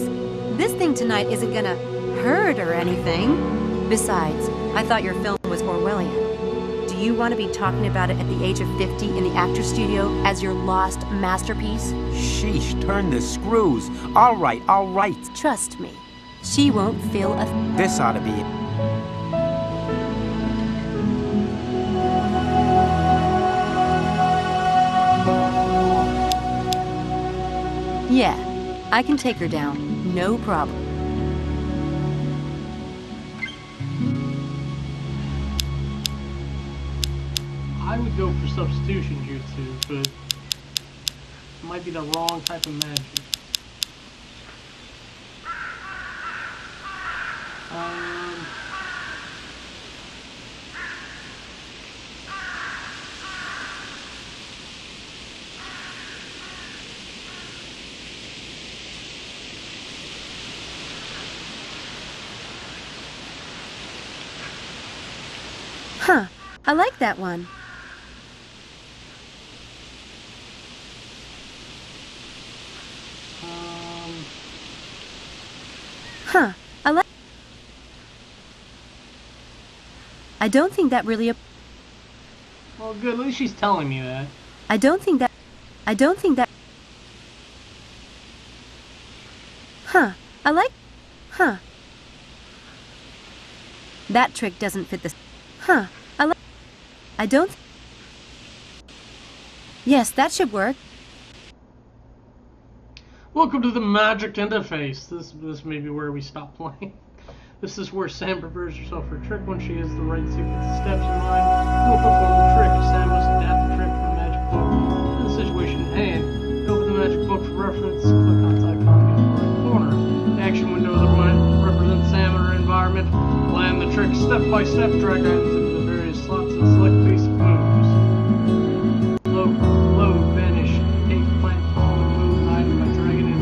This thing tonight isn't gonna hurt or anything. Besides, I thought your film was Orwellian. Do you want to be talking about it at the age of 50 in the actor's studio as your lost masterpiece? Sheesh, turn the screws. All right, all right. Trust me, she won't feel a... This ought to be it. Yeah, I can take her down, no problem. I would go for substitution jutsu, but it might be the wrong type of magic. Huh, I like that one. Huh, I like... I don't think that really... Well, good, at least she's telling me that. I don't think that... Huh, I like... Huh. That trick doesn't fit this... Huh, I don't... Yes, that should work. Welcome to the magic interface. This may be where we stop playing. This is where Sam prepares herself for a trick. When she has the right sequence of steps in mind, she will perform the trick. Sam must adapt the trick from the magic book to the situation at hand. Open the magic book for reference. Click on its icon in the right corner. The action window of the right represents Sam and her environment. Plan the trick step by step. Drag items into the various slots and select basic moves. Load, vanish, take, plant, move an item by dragging it.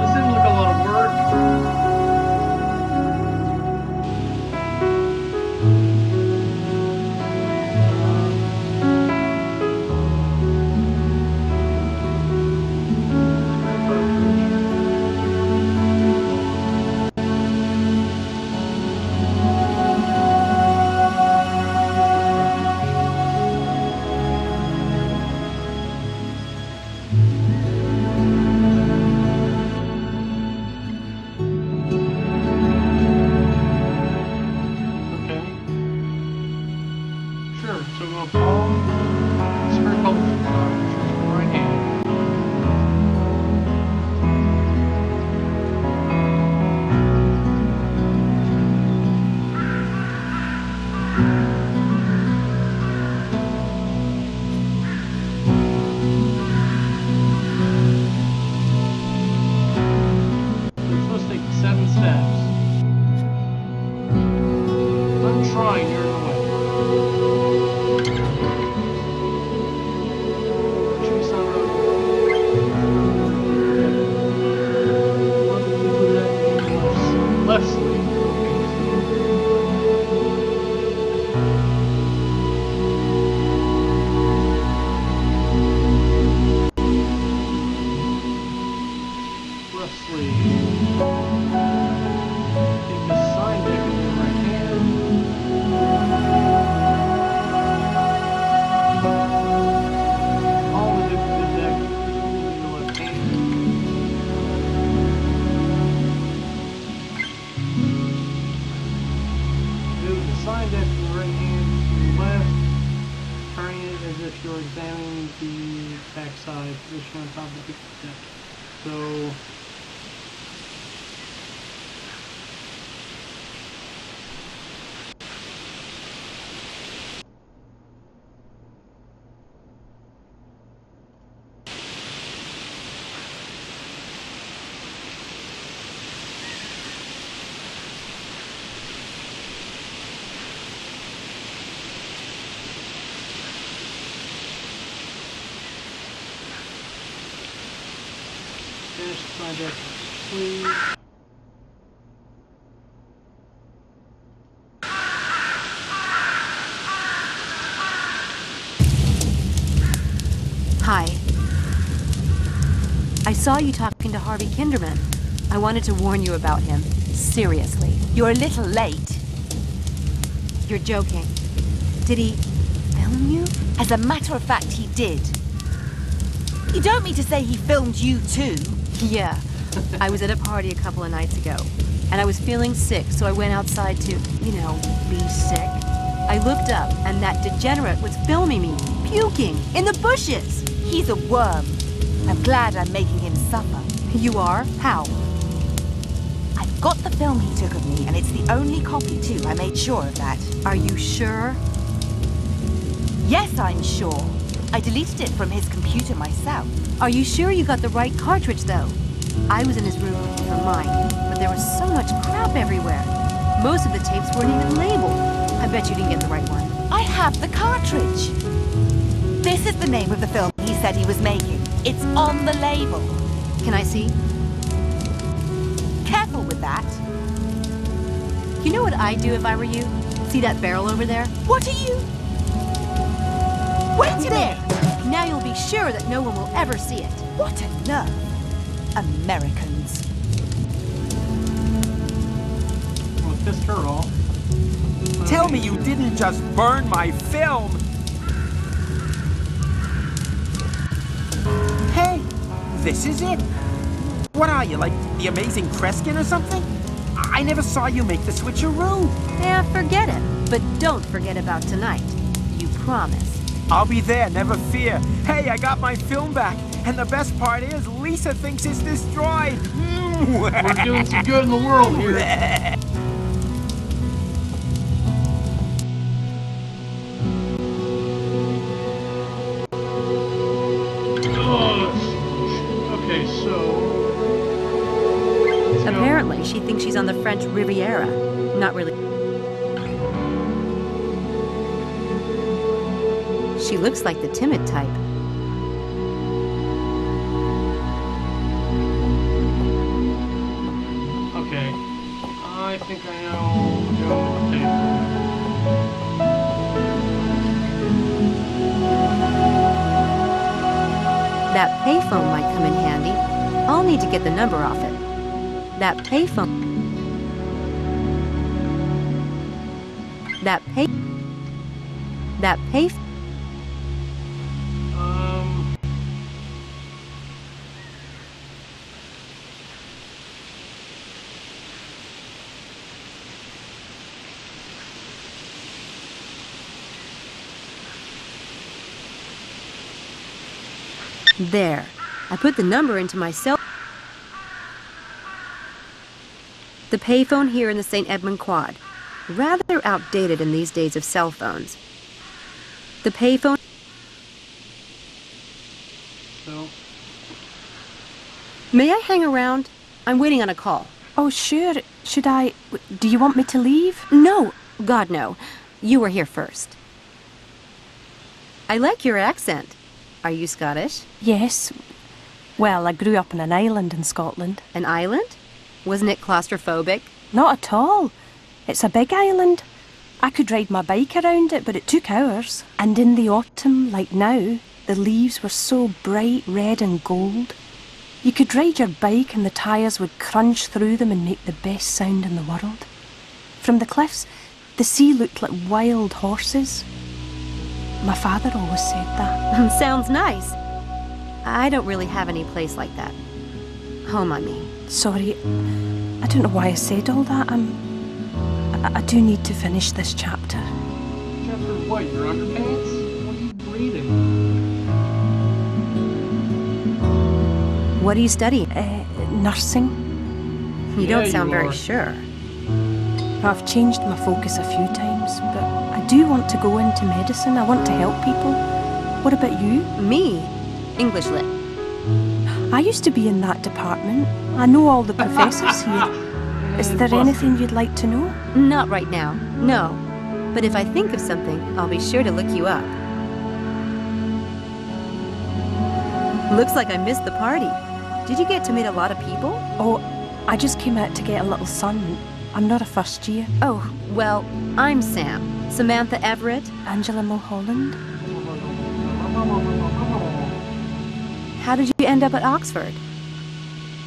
This didn't look a lot of work. Position on top of the deck. So finish the side deck, please. Hi. I saw you talking to Harvey Kinderman. I wanted to warn you about him. Seriously. You're a little late. You're joking. Did he film you? As a matter of fact, he did. You don't mean to say he filmed you too? Yeah. I was at a party a couple of nights ago, and I was feeling sick, so I went outside to, you know, be sick. I looked up, and that degenerate was filming me, puking, in the bushes. He's a worm. I'm glad I'm making him suffer. You are? How? I've got the film he took of me, and it's the only copy too. I made sure of that. Are you sure? Yes, I'm sure. I deleted it from his computer myself. Are you sure you got the right cartridge, though? I was in his room looking for mine, but there was so much crap everywhere. Most of the tapes weren't even labeled. I bet you didn't get the right one. I have the cartridge. This is the name of the film he said he was making. It's on the label. Can I see? Careful with that. You know what I'd do if I were you? See that barrel over there? What are you? Wait a minute! Now you'll be sure that no one will ever see it. What a nerve. Americans. Well, it pissed her off. Tell me you didn't just burn my film! Hey, this is it. What are you, like the amazing Kreskin or something? I never saw you make the switcheroo. Yeah, forget it. But don't forget about tonight. You promise. I'll be there, never fear. Hey, I got my film back. And the best part is, Lisa thinks it's destroyed. We're doing some good in the world here. Okay, so... Apparently, she thinks she's on the French Riviera. Not really. She looks like the timid type. Okay, I think I know what to do. That payphone might come in handy. I'll need to get the number off it. That payphone... That pay... There. I put the number into my cell... The payphone here in the St. Edmund Quad. Rather outdated in these days of cell phones. The payphone... So... May I hang around? I'm waiting on a call. Oh, sure. Should I... Do you want me to leave? No. God, no. You were here first. I like your accent. Are you Scottish? Yes. Well, I grew up on an island in Scotland. An island? Wasn't it claustrophobic? Not at all. It's a big island. I could ride my bike around it, but it took hours. And in the autumn, like now, the leaves were so bright red and gold. You could ride your bike and the tyres would crunch through them and make the best sound in the world. From the cliffs, the sea looked like wild horses. My father always said that. Sounds nice. I don't really have any place like that. Home, I mean. Sorry, I don't know why I said all that. I do need to finish this chapter. Chapter what? Your underpants? What are you reading? What are you studying? Nursing. You don't sound very sure. I've changed my focus a few times, but I do want to go into medicine. I want to help people. What about you? Me? English lit. I used to be in that department. I know all the professors here. Is there anything you'd like to know? Not right now, no. But if I think of something, I'll be sure to look you up. Looks like I missed the party. Did you get to meet a lot of people? Oh, I just came out to get a little sun. I'm not a first year. Oh, well, I'm Sam. Samantha Everett. Angela Mulholland. How did you end up at Oxford?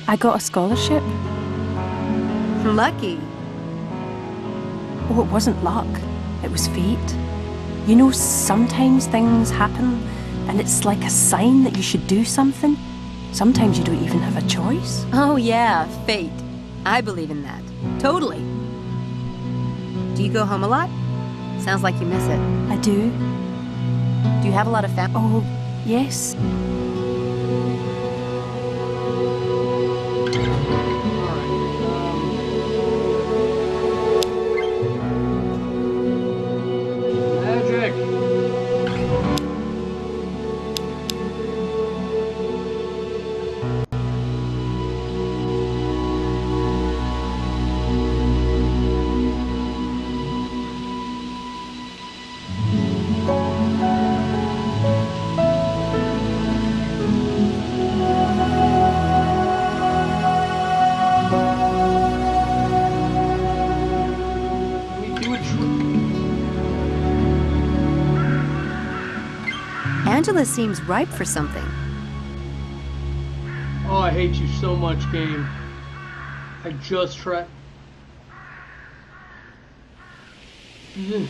I got a scholarship. Lucky. Oh, it wasn't luck. It was fate. You know, sometimes things happen and it's like a sign that you should do something. Sometimes you don't even have a choice. Oh yeah, fate. I believe in that. Totally. Do you go home a lot? Sounds like you miss it. I do. Do you have a lot of family? Oh, yes. Lisa seems ripe for something. Oh, I hate you so much, game. I just tried. 6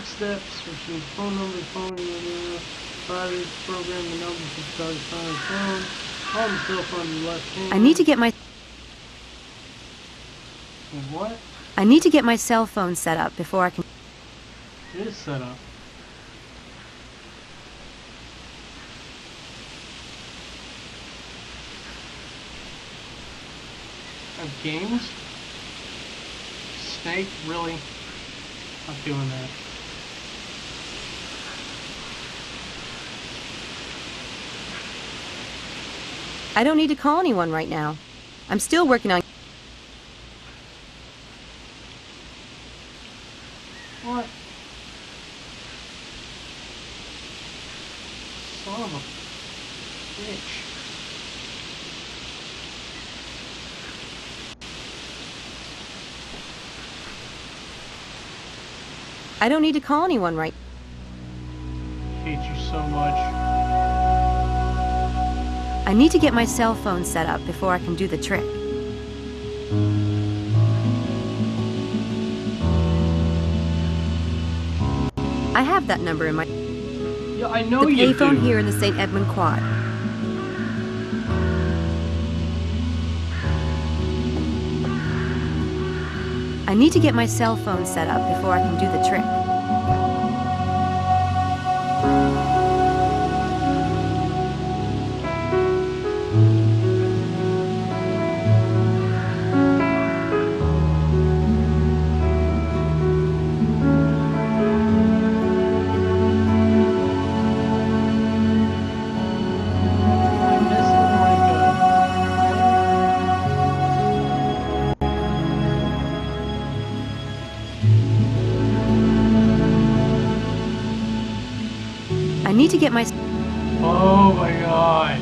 steps, which is phone number, private program, the number to start phone, on the cell phone in the left hand. I need to get my... What? I need to get my cell phone set up before I can... It is set up. Have games? Snake? Really? Not doing that. I don't need to call anyone right now. I'm still working on... What? Son of a bitch. I don't need to call anyone right... I hate you so much. I need to get my cell phone set up before I can do the trick. I have that number in my... Yeah, I know the you do. payphone here in the St. Edmund Quad. I need to get my cell phone set up before I can do the trick. I need to get my... Oh my god.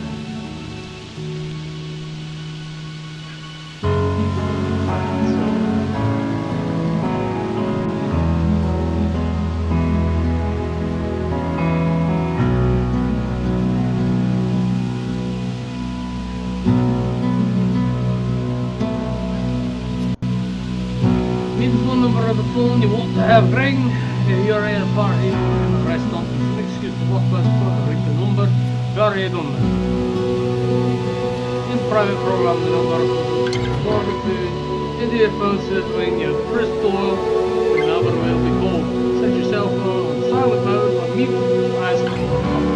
Need the phone number of the phone you want to have ring. You're at a party in a restaurant. Excuse the walk past ring the number. You're at on it. In private program the number barbecue. In the phone says when you press oil, the number will be called. Set your cell phone on silent mode or mute. Ask for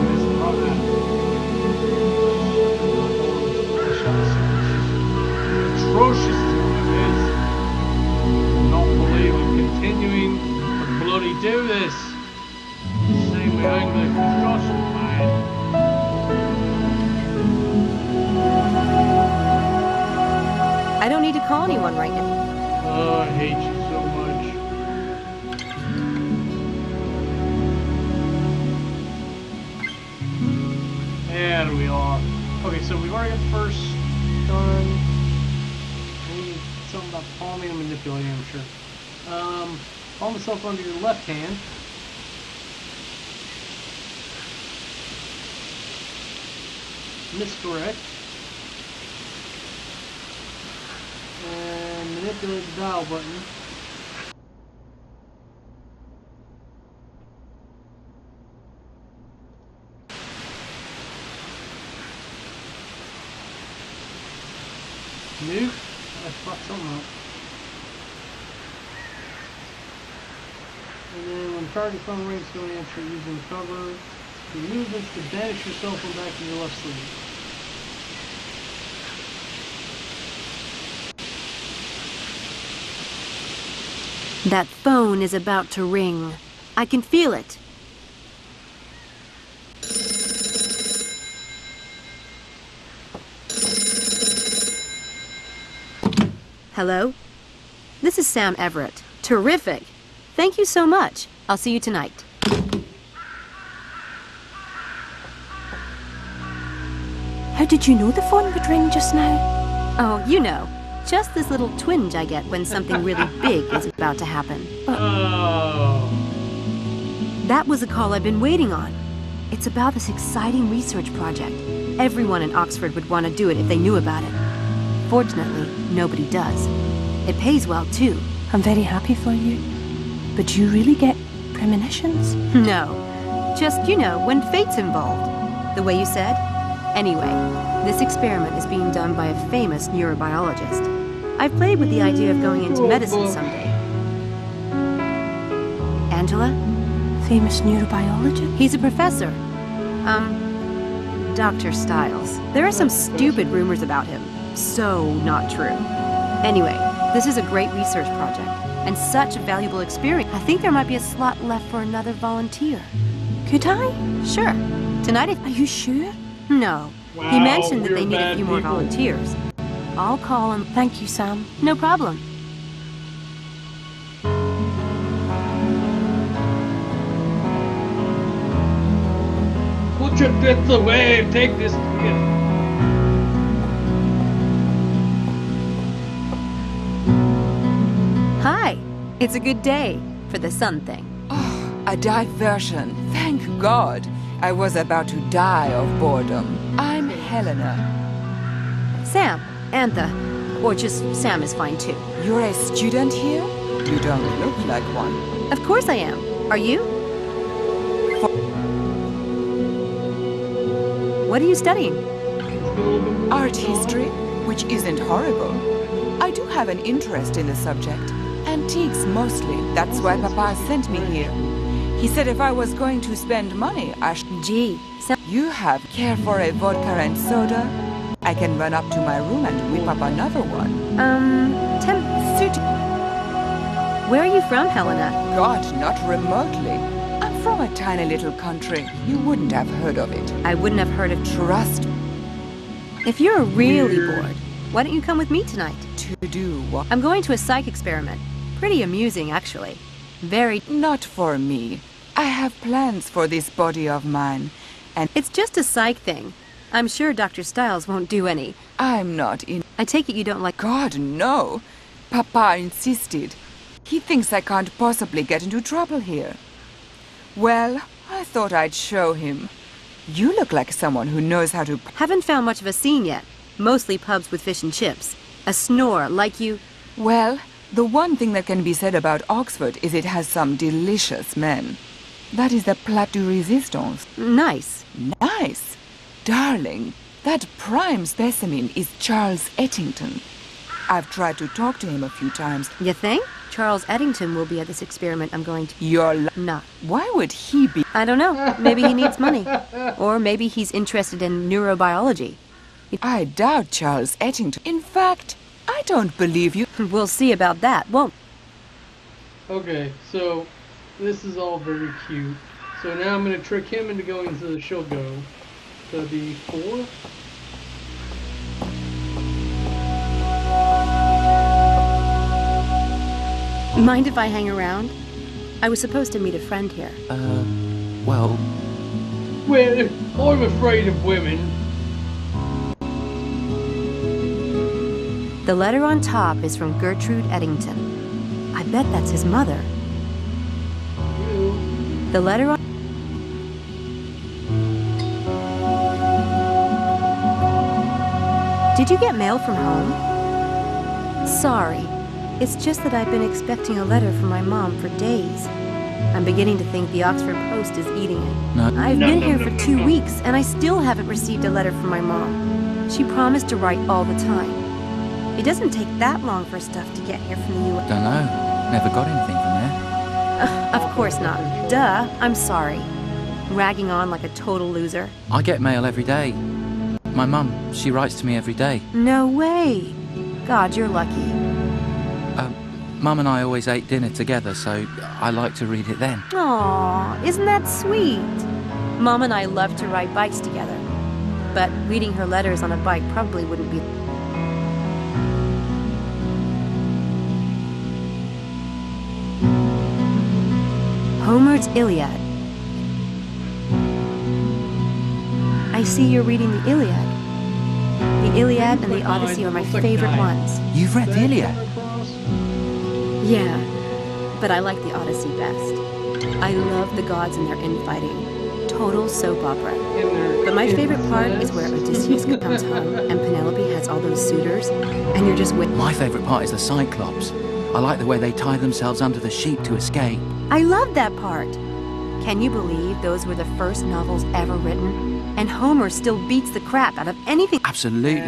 this program. Atrocious. Continuing to bloody do this. Same with English discussion, man. I don't need to call anyone right now. Oh, I hate you so much. There we are. Okay, so we've already got the first done. Maybe something about palming and manipulating, I'm sure. Palm myself under your left hand. Miscorrect. And manipulate the dial button. Nope. I fucked something up. And then when target phone rings, don't answer using cover. Your movements to banish your cell phone back to your left sleeve. That phone is about to ring. I can feel it. Hello? This is Sam Everett. Terrific. Thank you so much. I'll see you tonight. How did you know the phone would ring just now? Oh, you know. Just this little twinge I get when something really big is about to happen. Oh. That was a call I've been waiting on. It's about this exciting research project. Everyone in Oxford would want to do it if they knew about it. Fortunately, nobody does. It pays well, too. I'm very happy for you. But do you really get premonitions? No. Just, you know, when fate's involved. The way you said. Anyway, this experiment is being done by a famous neurobiologist. I've played with the idea of going into medicine someday. Angela? Famous neurobiologist? He's a professor. Dr. Stiles. There are some stupid rumors about him. So not true. Anyway, this is a great research project, and such a valuable experience. I think there might be a slot left for another volunteer. Could I? Sure. Tonight Are you sure? No. Wow, He mentioned that you're they need a bad few more people. volunteers. I'll call him. Thank you, Sam. No problem. Put your bits away. Take this. Yeah. Hi. It's a good day for the sun thing. A diversion. Thank God. I was about to die of boredom. I'm Helena. Sam. Antha. Or just Sam is fine too. You're a student here? You don't look like one. Of course I am. Are you? What are you studying? Art history, which isn't horrible. I do have an interest in the subject. Antiques mostly. That's why Papa sent me here. He said if I was going to spend money, I should... Gee, You have care for a vodka and soda? I can run up to my room and whip up another one. Where are you from, Helena? God, not remotely. I'm from a tiny little country. You wouldn't have heard of it. I wouldn't have heard of... Trust me. If you're really bored, why don't you come with me tonight? To do what? I'm going to a psych experiment. Pretty amusing, actually. Very... Not for me. I have plans for this body of mine, and... It's just a psych thing. I'm sure Dr. Stiles won't do any. I'm not in... I take it you don't like... God, no. Papa insisted. He thinks I can't possibly get into trouble here. Well, I thought I'd show him. You look like someone who knows how to... Haven't found much of a scene yet. Mostly pubs with fish and chips. A snore like you... Well, the one thing that can be said about Oxford is it has some delicious men. That is the plat de resistance. Nice. Nice. Darling, that prime specimen is Charles Ettington. I've tried to talk to him a few times. You think? Charles Eddington will be at this experiment I'm going to... You're not. Why would he be? I don't know. Maybe he needs money. Or maybe he's interested in neurobiology. I doubt Charles Ettington. In fact, I don't believe you. We'll see about that, won't we? Okay, so this is all very cute. So now I'm going to trick him into going to the Shogo. So that'd be 4. Mind if I hang around? I was supposed to meet a friend here. Well... Well, I'm afraid of women. The letter on top is from Gertrude Eddington. I bet that's his mother. The letter on... Did you get mail from home? Sorry. It's just that I've been expecting a letter from my mom for days. I'm beginning to think the Oxford Post is eating it. No. I've been here for 2 weeks, and I still haven't received a letter from my mom. She promised to write all the time. It doesn't take that long for stuff to get here from the U.S. Don't know. Never got anything from there. Of course not. Duh, I'm sorry. Ragging on like a total loser. I get mail every day. My mum, she writes to me every day. No way. God, you're lucky. Mum and I always ate dinner together, so I like to read it then. Aw, isn't that sweet? Mom and I love to ride bikes together. But reading her letters on a bike probably wouldn't be... Homer's Iliad. I see you're reading the Iliad. The Iliad and the Odyssey are my favorite ones. You've read the Iliad? Yeah, but I like the Odyssey best. I love the gods and their infighting. Total soap opera. But my favorite part is where Odysseus comes home and Penelope has all those suitors, and you're just waiting. My favourite part is the Cyclops. I like the way they tie themselves under the sheet to escape. I love that part. Can you believe those were the first novels ever written? And Homer still beats the crap out of anything. Absolutely.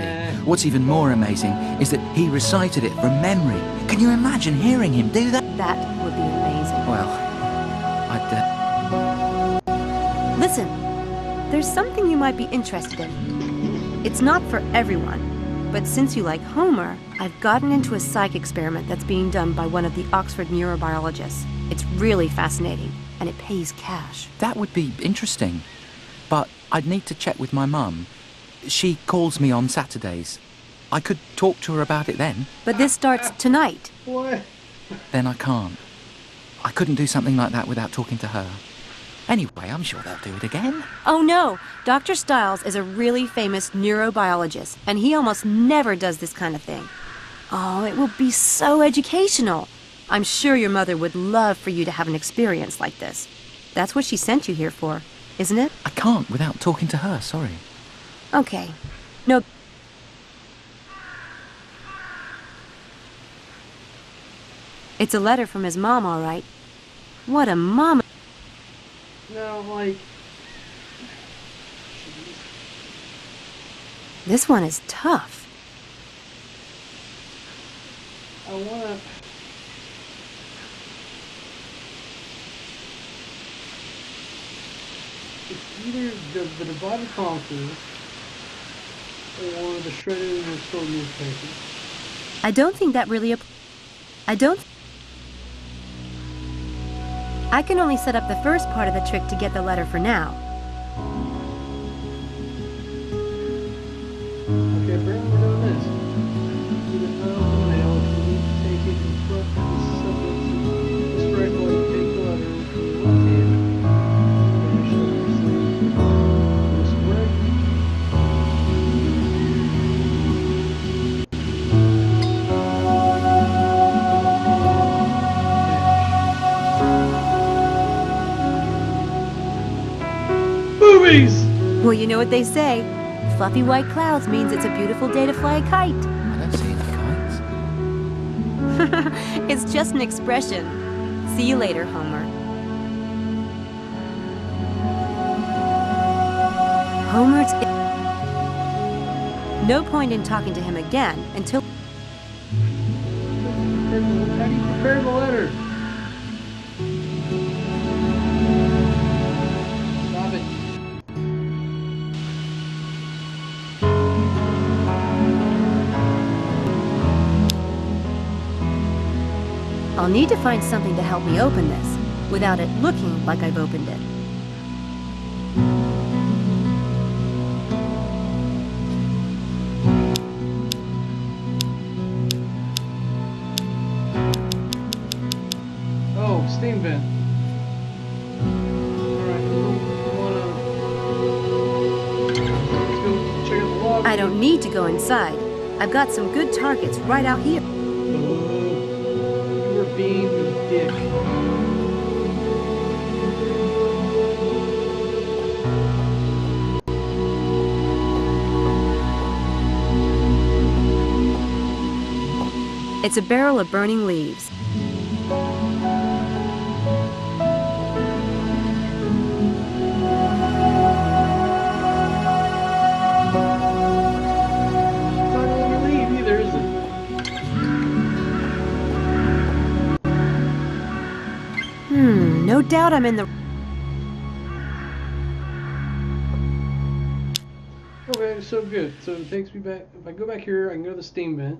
What's even more amazing is that he recited it from memory. Can you imagine hearing him do that? That would be amazing. Well, Listen, there's something you might be interested in. It's not for everyone, but since you like Homer, I've gotten into a psych experiment that's being done by one of the Oxford neurobiologists. It's really fascinating, and it pays cash. That would be interesting, but I'd need to check with my mum. She calls me on Saturdays. I could talk to her about it then. But this starts tonight. What? Then I can't. I couldn't do something like that without talking to her. Anyway, I'm sure they'll do it again. Oh no, Dr. Stiles is a really famous neurobiologist, and he almost never does this kind of thing. Oh, it will be so educational. I'm sure your mother would love for you to have an experience like this. That's what she sent you here for, isn't it? I can't without talking to her, sorry. Okay. No. It's a letter from his mom, all right. What a mama. No, like... This one is tough. I wanna... It's either the Divide and Conquer or the Shredded and Restored newspaper. I don't think that really... I can only set up the first part of the trick to get the letter for now. Okay, apparently we're doing this. Do the thumbnail if you need to take it in front of the subject. This right way, take the letter with your left hand. Finish up the sleeve. This way. Boobies! Well, you know what they say. Fluffy white clouds means it's a beautiful day to fly a kite. I don't see any kites. It's just an expression. See you later, Homer. Homer's... No point in talking to him again until... How do you prepare the letter? Stop it. I'll need to find something to help me open this, without it looking like I've opened it. Oh, steam vent. Alright, let's go check out the log. I don't need to go inside. I've got some good targets right out here. You were being a dick. It's a barrel of burning leaves. No doubt I'm in the... Okay, so good. So it takes me back. If I go back here, I can go to the steam vent.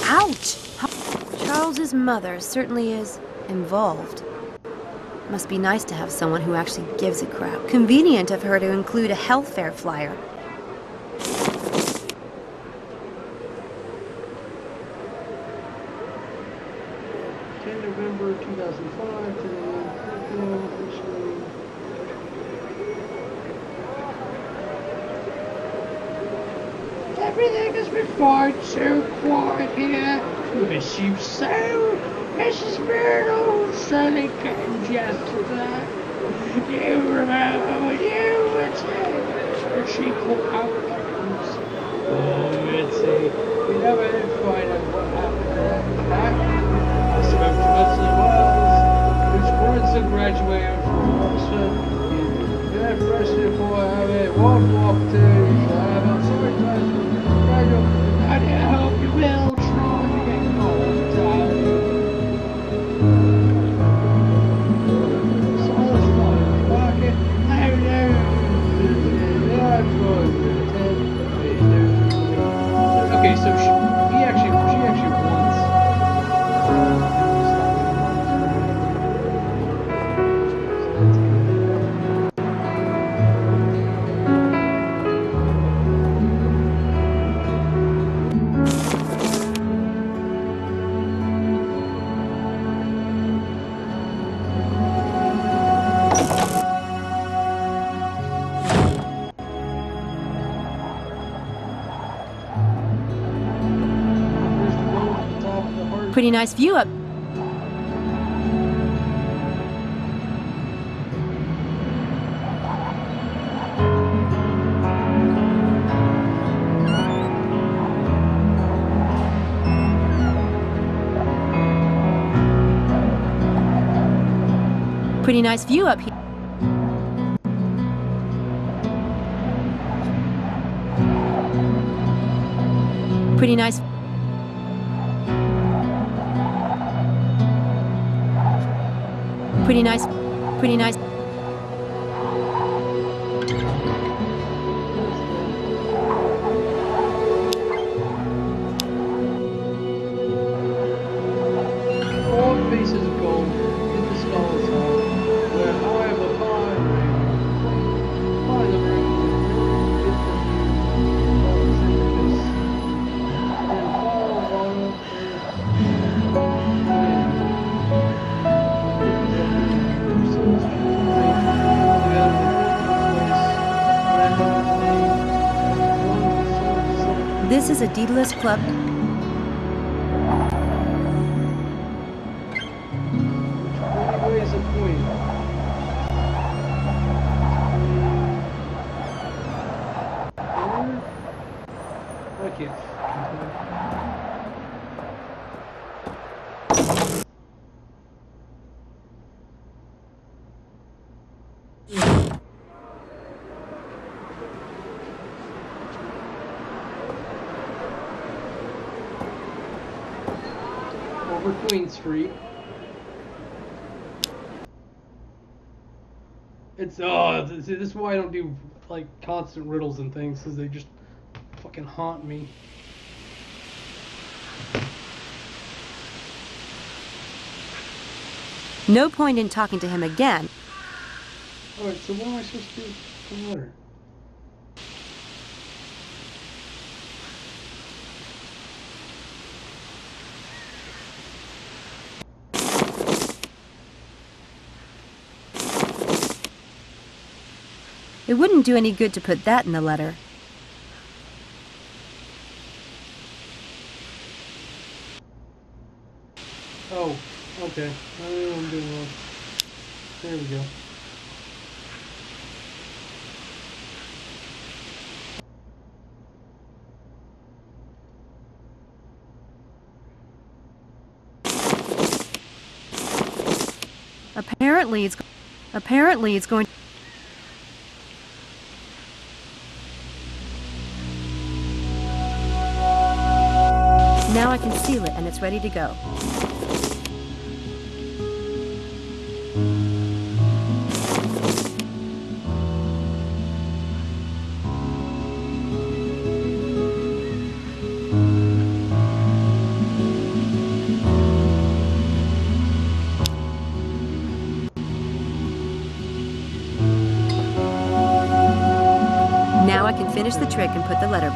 Ouch! Charles's mother certainly is involved. Must be nice to have someone who actually gives a crap. Convenient of her to include a health fair flyer. 2005 to everything has been fine, so quiet here. Miss you so, Mrs. Myrtle, Sally getting yesterday. You remember when you were 10 and she called out things. Oh, Mitzi, we never did find out what happened to that cat. I spoke to Mrs. Wells, which once graduated from Oxford. Yeah, freshly before I have a wonderful opportunity to have a sorry time. I hope you will try to get home time. So let's find a pocket. Okay, so she actually wants. Pretty nice view up. Pretty nice view up here. Pretty nice. Pretty nice. Pretty nice. Four pieces of gold in the scholar's hall, where I have a fine ring. By the ring, and falls on This is a Daedalus club. Ways of point. Okay. Over Queen Street. It's see, this is why I don't do like constant riddles and things, because they just fucking haunt me. No point in talking to him again. Alright, so what am I supposed to do with the letter? It wouldn't do any good to put that in the letter. Oh, okay. I don't know what I'm doing wrong. There we go. Apparently it's going. Now I can seal it and it's ready to go. Now I can finish the trick and put the letter.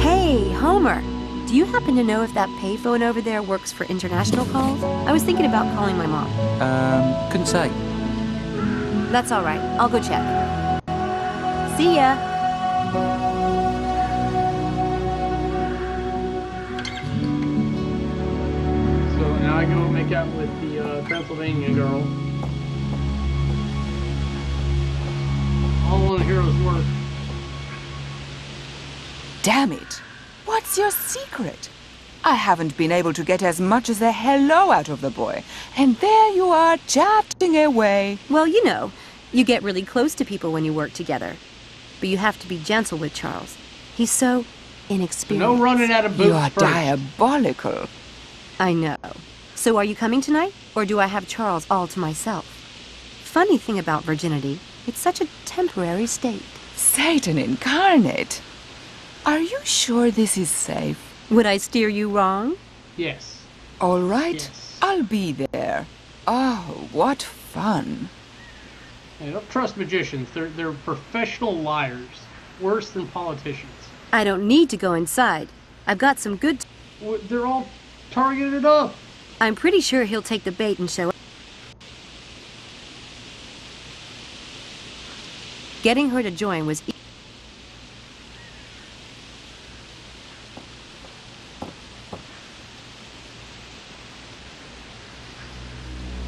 Hey, Homer. Do you happen to know if that payphone over there works for international calls? I was thinking about calling my mom. Couldn't say. That's all right. I'll go check. See ya. So now I go make out with the Pennsylvania girl. All on a hero's work. Damn it! What's your secret? I haven't been able to get as much as a hello out of the boy, and there you are chatting away. Well, you know, you get really close to people when you work together. But you have to be gentle with Charles. He's so inexperienced. No running out of boots. You're diabolical. I know. So are you coming tonight, or do I have Charles all to myself? Funny thing about virginity, it's such a temporary state. Satan incarnate. Are you sure this is safe? Would I steer you wrong? Yes. All right, Yes. I'll be there. Oh, what fun. I don't trust magicians. They're professional liars. Worse than politicians. I don't need to go inside. I've got some good... They're all targeted up. I'm pretty sure he'll take the bait and show up. Getting her to join was...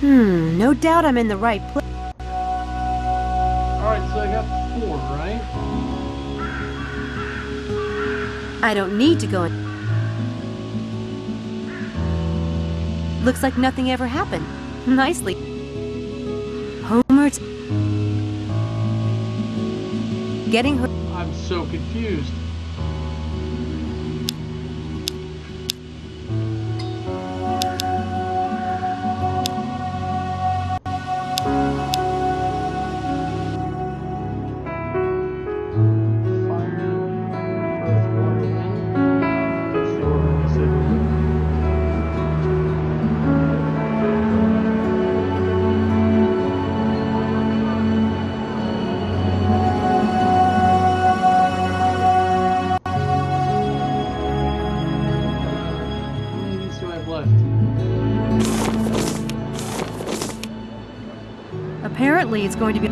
no doubt I'm in the right place. Alright, so I got 4, right? I don't need to go in. Looks like nothing ever happened. Nicely. Homer's... Getting her... I'm so confused. Apparently it's going to be...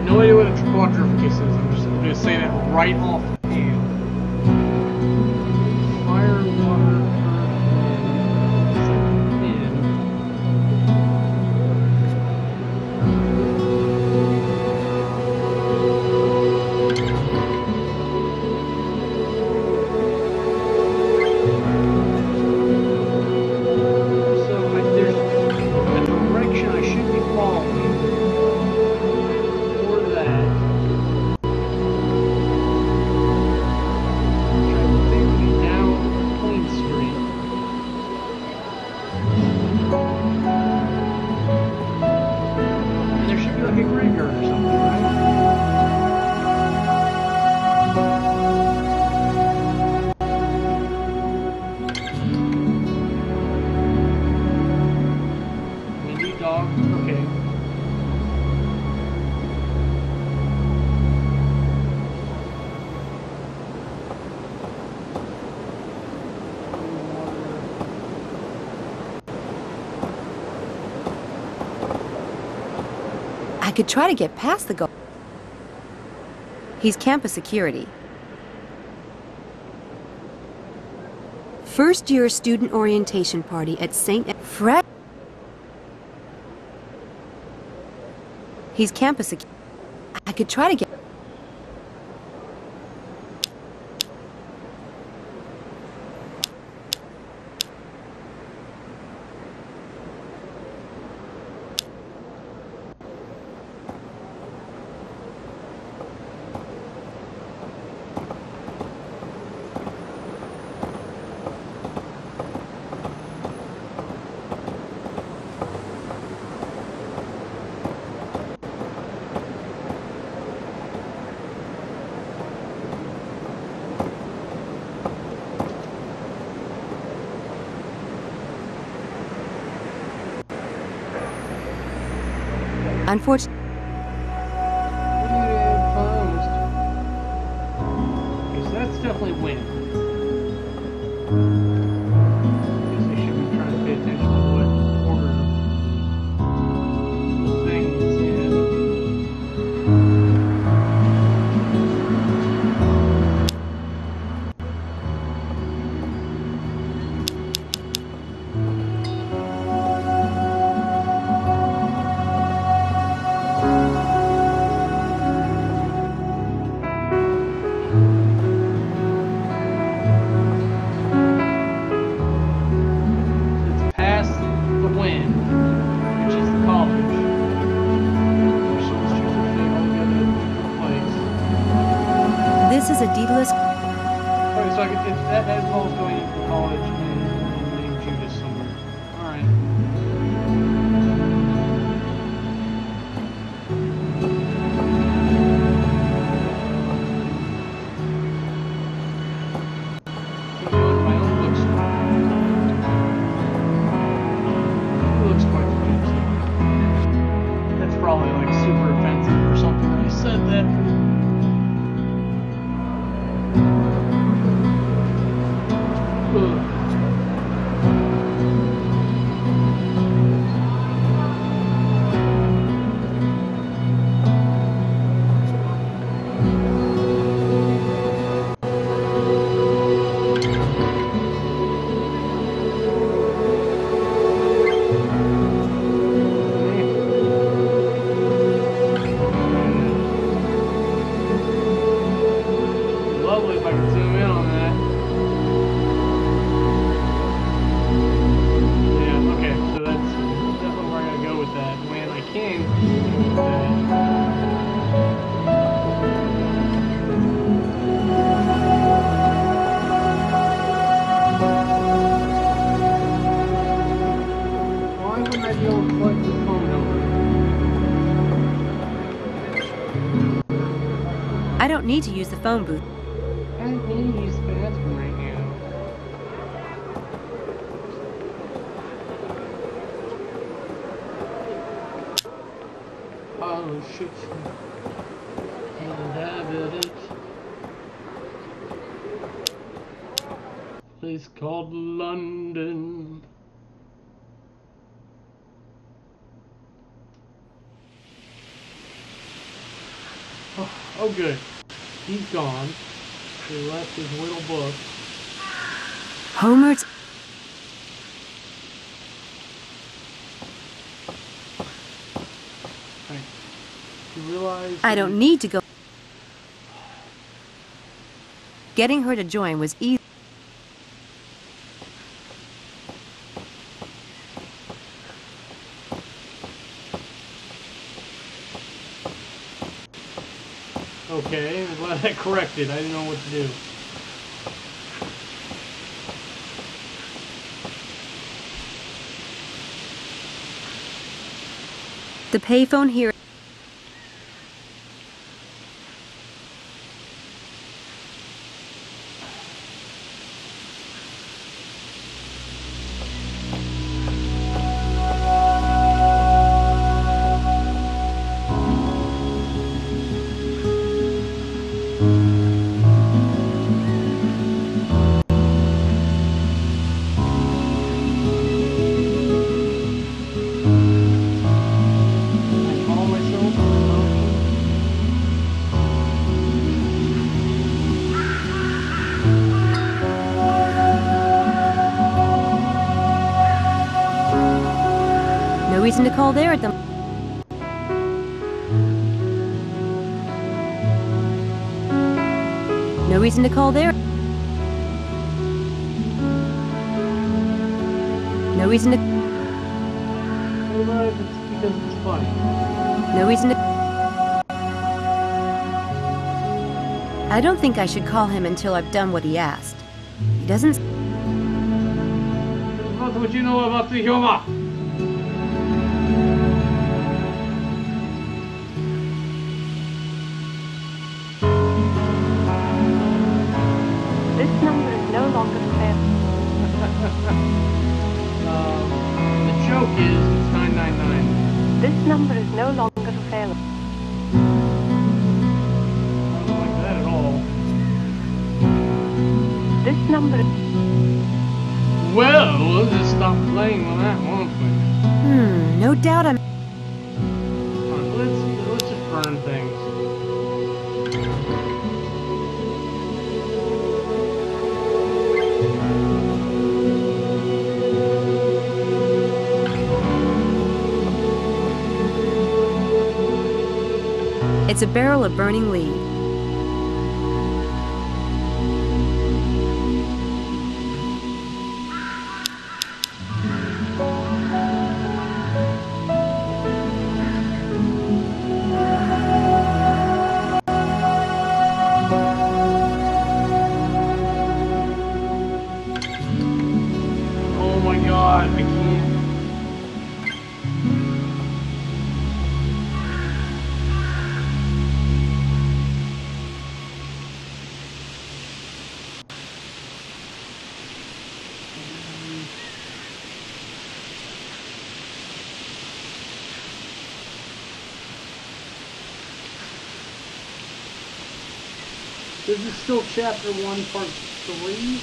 No idea what a quadrificus is. I'm just going to say that right off the hand. Fire, water, I could try to get past the guard. He's campus security. First year student orientation party at St. Fred. He's campus security. I could try to get... Unfortunately, Because that's definitely win. Guess I should be trying to pay attention to what order the thing is in. This is a deedless... Alright, so that involves going to college and named Judas somewhere. Alright. My own bookstore. It looks quite confusing. That's probably like super offensive or something. I said that. Lovely if I could zoom in on that. Yeah, okay, so that's definitely where I gotta go with that. When I came with that. Why wouldn't I be able to collect the phone number? I don't need to use the phone booth. I don't need to use the bathroom right now. Oh shit. And have it. Place called London. Oh good. He's gone. He left his little book. Homer's... Right. You realize... I don't need to go... Getting her to join was easy. Okay, I'm glad I corrected. I didn't know what to do. The payphone here... No reason to call there at the... No reason to call there. No reason to... Well, it's because it's funny. No reason to... I don't think I should call him until I've done what he asked. He doesn't... What would you know about the humor? This number is no longer available. The joke is it's 999. This number is no longer little fella. I don't like that at all. This number. Well, we'll just stop playing on that, won't we? No doubt I'm... Alright, let's just burn things. It's a barrel of burning lead. Oh my god, I can't. This is still chapter 1, part 3.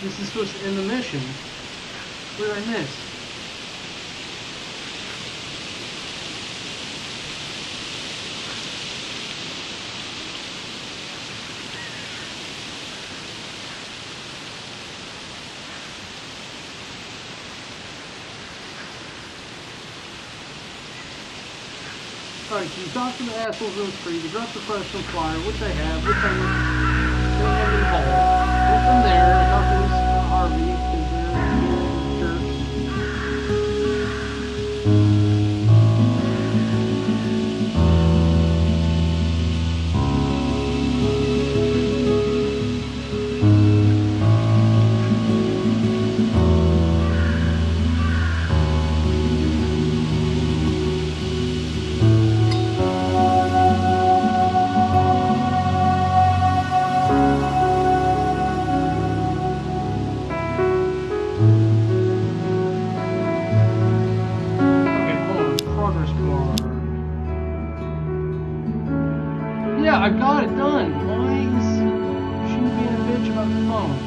This is supposed to end the mission. What did I miss? Alright, so you talk to the assholes in the street, you drop the question flyer, which I have, which I have in the hall. Went from there, I talked to this Harvey, because they're jerks. Yeah, I got it done. Why is she being a bitch about the phone?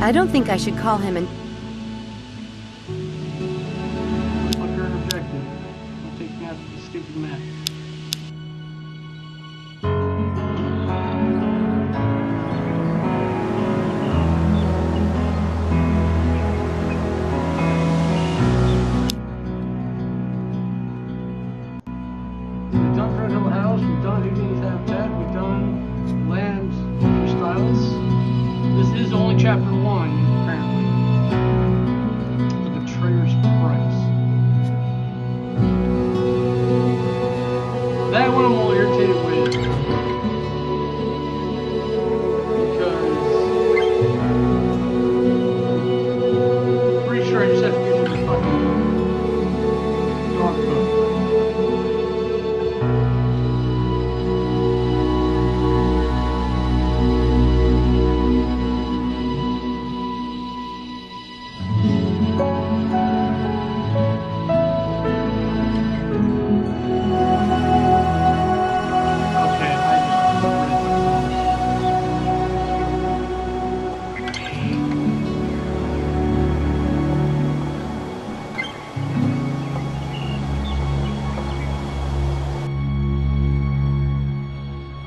I don't think I should call him an... What's your objective? Don't take me out to the stupid map. We've done Red Hill House, we've done Higgins Habitat, we've done Land Stylus. This is only chapter 1, apparently. The Betrayer's Price. That one I'm a little irritated with. Because... pretty sure I just have to get to the fucking dog book.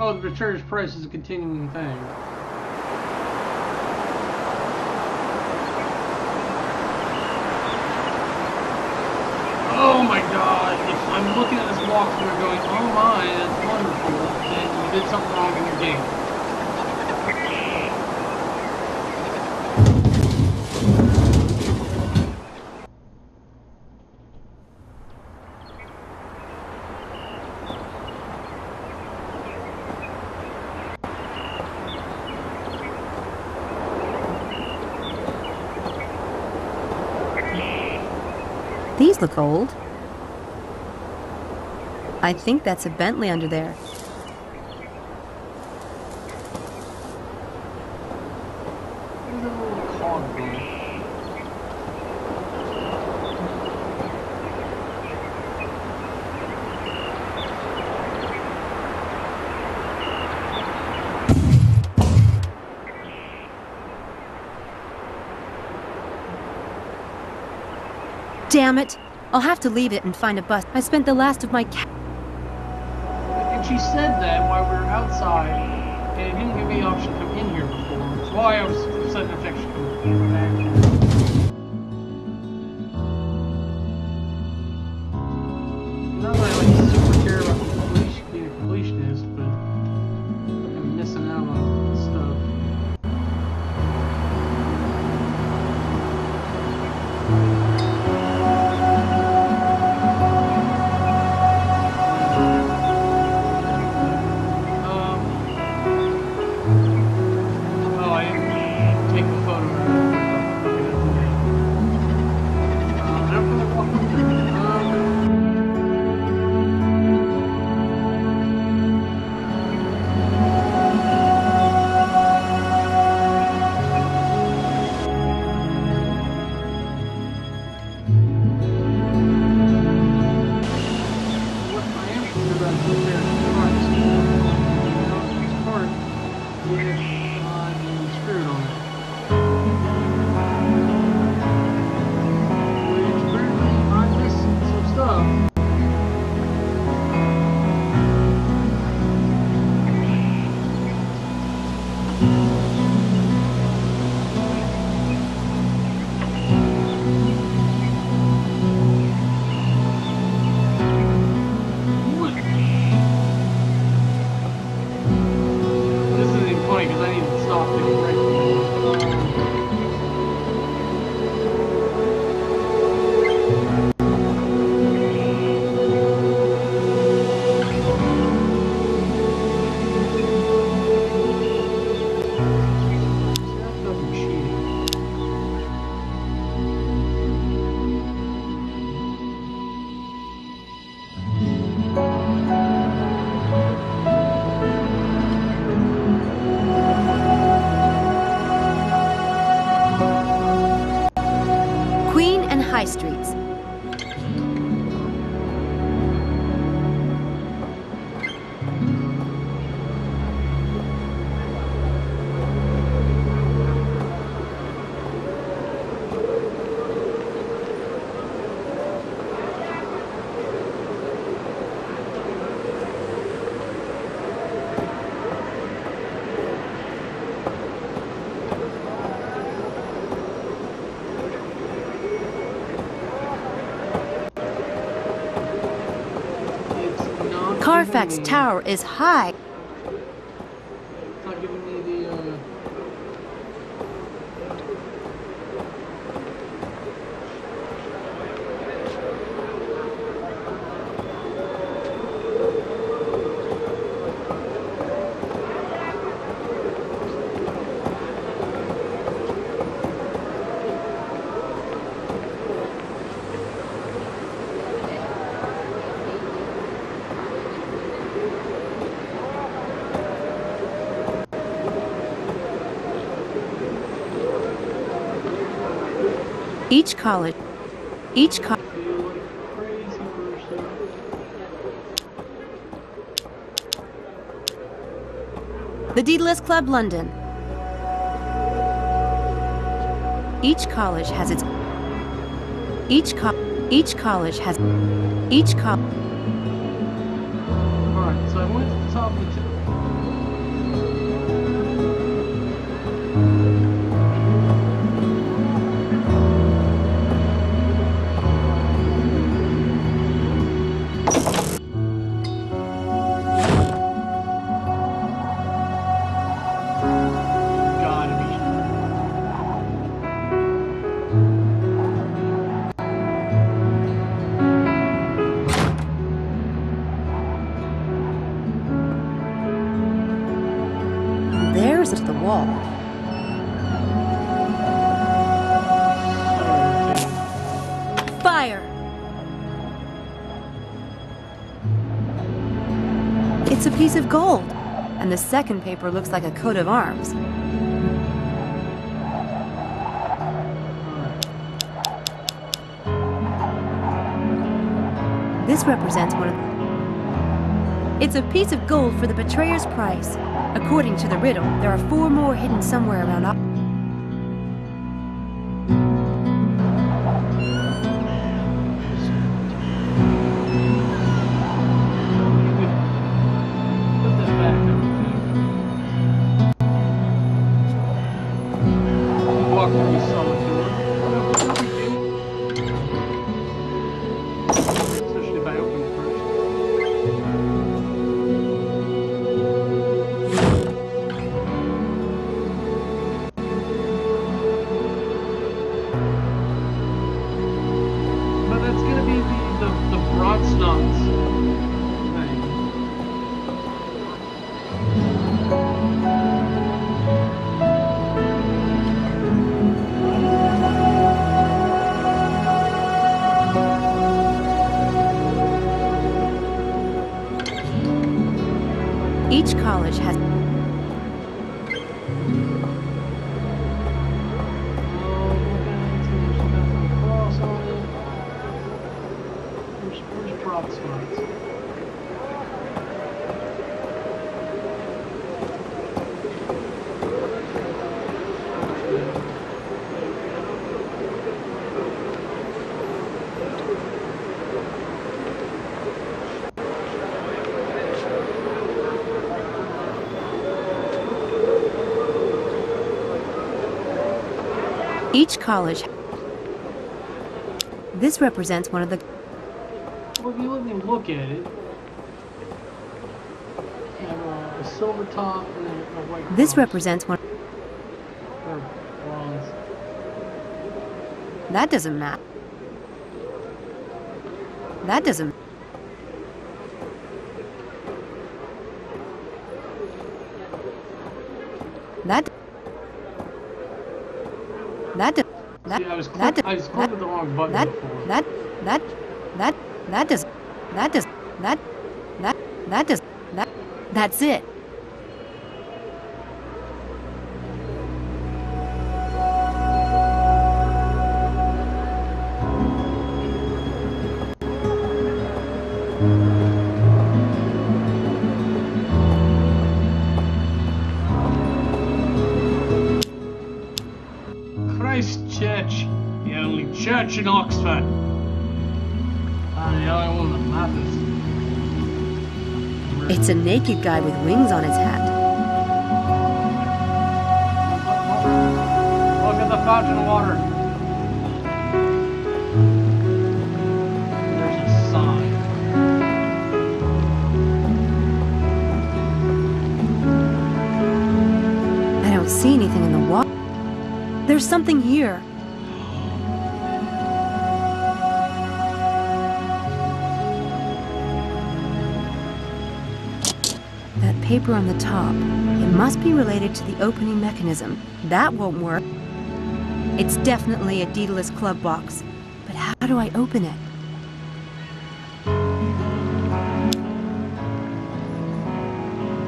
Oh, the Betrayer's Price is a continuing thing. Oh my god, if I'm looking at this walkthrough going, oh my, that's wonderful, then you did something wrong in your game. those look old. I think that's a Bentley under there. Damn it! I'll have to leave it and find a bus. I spent the last of my And she said that while we were outside, and it didn't give me the option to come in here before. That's why I was sudden infection coming back. Not that I like super care about being a completionist, but I'm missing out on stuff. High Streets. Carfax Tower is high. It's not giving me the, Each college. The Daedalus Club, London. Each college has its. Each college has. Each college. All right, so I went to the top of the tower. There's to the wall. Fire! It's a piece of gold. And the second paper looks like a coat of arms. This represents one of... It's a piece of gold for the betrayer's price. According to the riddle, there are 4 more hidden somewhere around... Each college has... Where's drop spots? Each college... This represents one of the... Well, if you let me look at it, you have a silver top and then a white This bronze. represents one... Or bronze. That doesn't matter. That doesn't... That... That does... That... See, I was That... clicking the wrong button before. That does... That does... That's it. Christchurch, the only church in Oxford. The only one that matters. It's a naked guy with wings on his hat. Look at the fountain of water. There's a sign. I don't see anything in the water. There's something here. That paper on the top. It must be related to the opening mechanism. That won't work. It's definitely a Daedalus Club box. But how do I open it?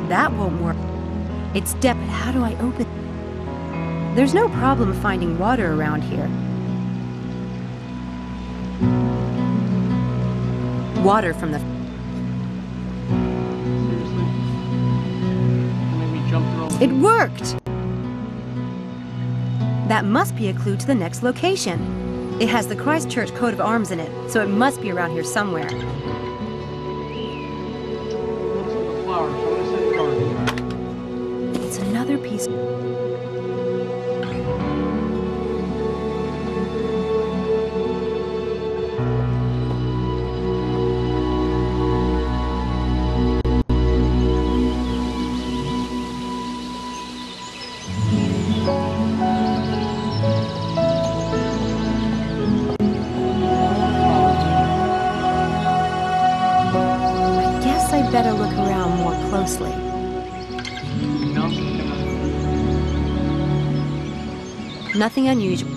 That won't work. It's but how do I open it? There's no problem finding water around here. Water from the... Seriously? Make me jump through all the... It worked! That must be a clue to the next location. It has the Christchurch coat of arms in it, so it must be around here somewhere. Looks like a flower, so I'm gonna say garden. It's another piece... Better look around more closely. Nothing unusual.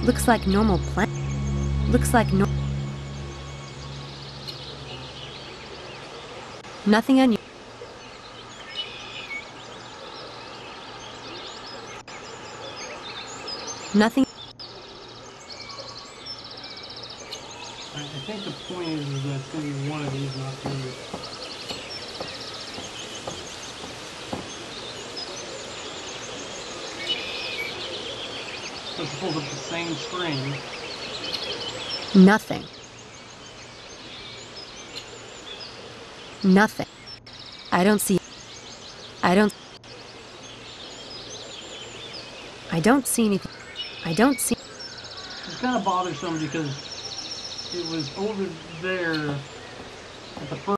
Looks like normal plant. Looks like Nothing unusual. Nothing. I think the point is that it's going to be one of these, not two. So it pulls up the same string. Nothing. Nothing. I don't see. I don't see anything. I don't see. It's kind of bothersome because it was over there at the first.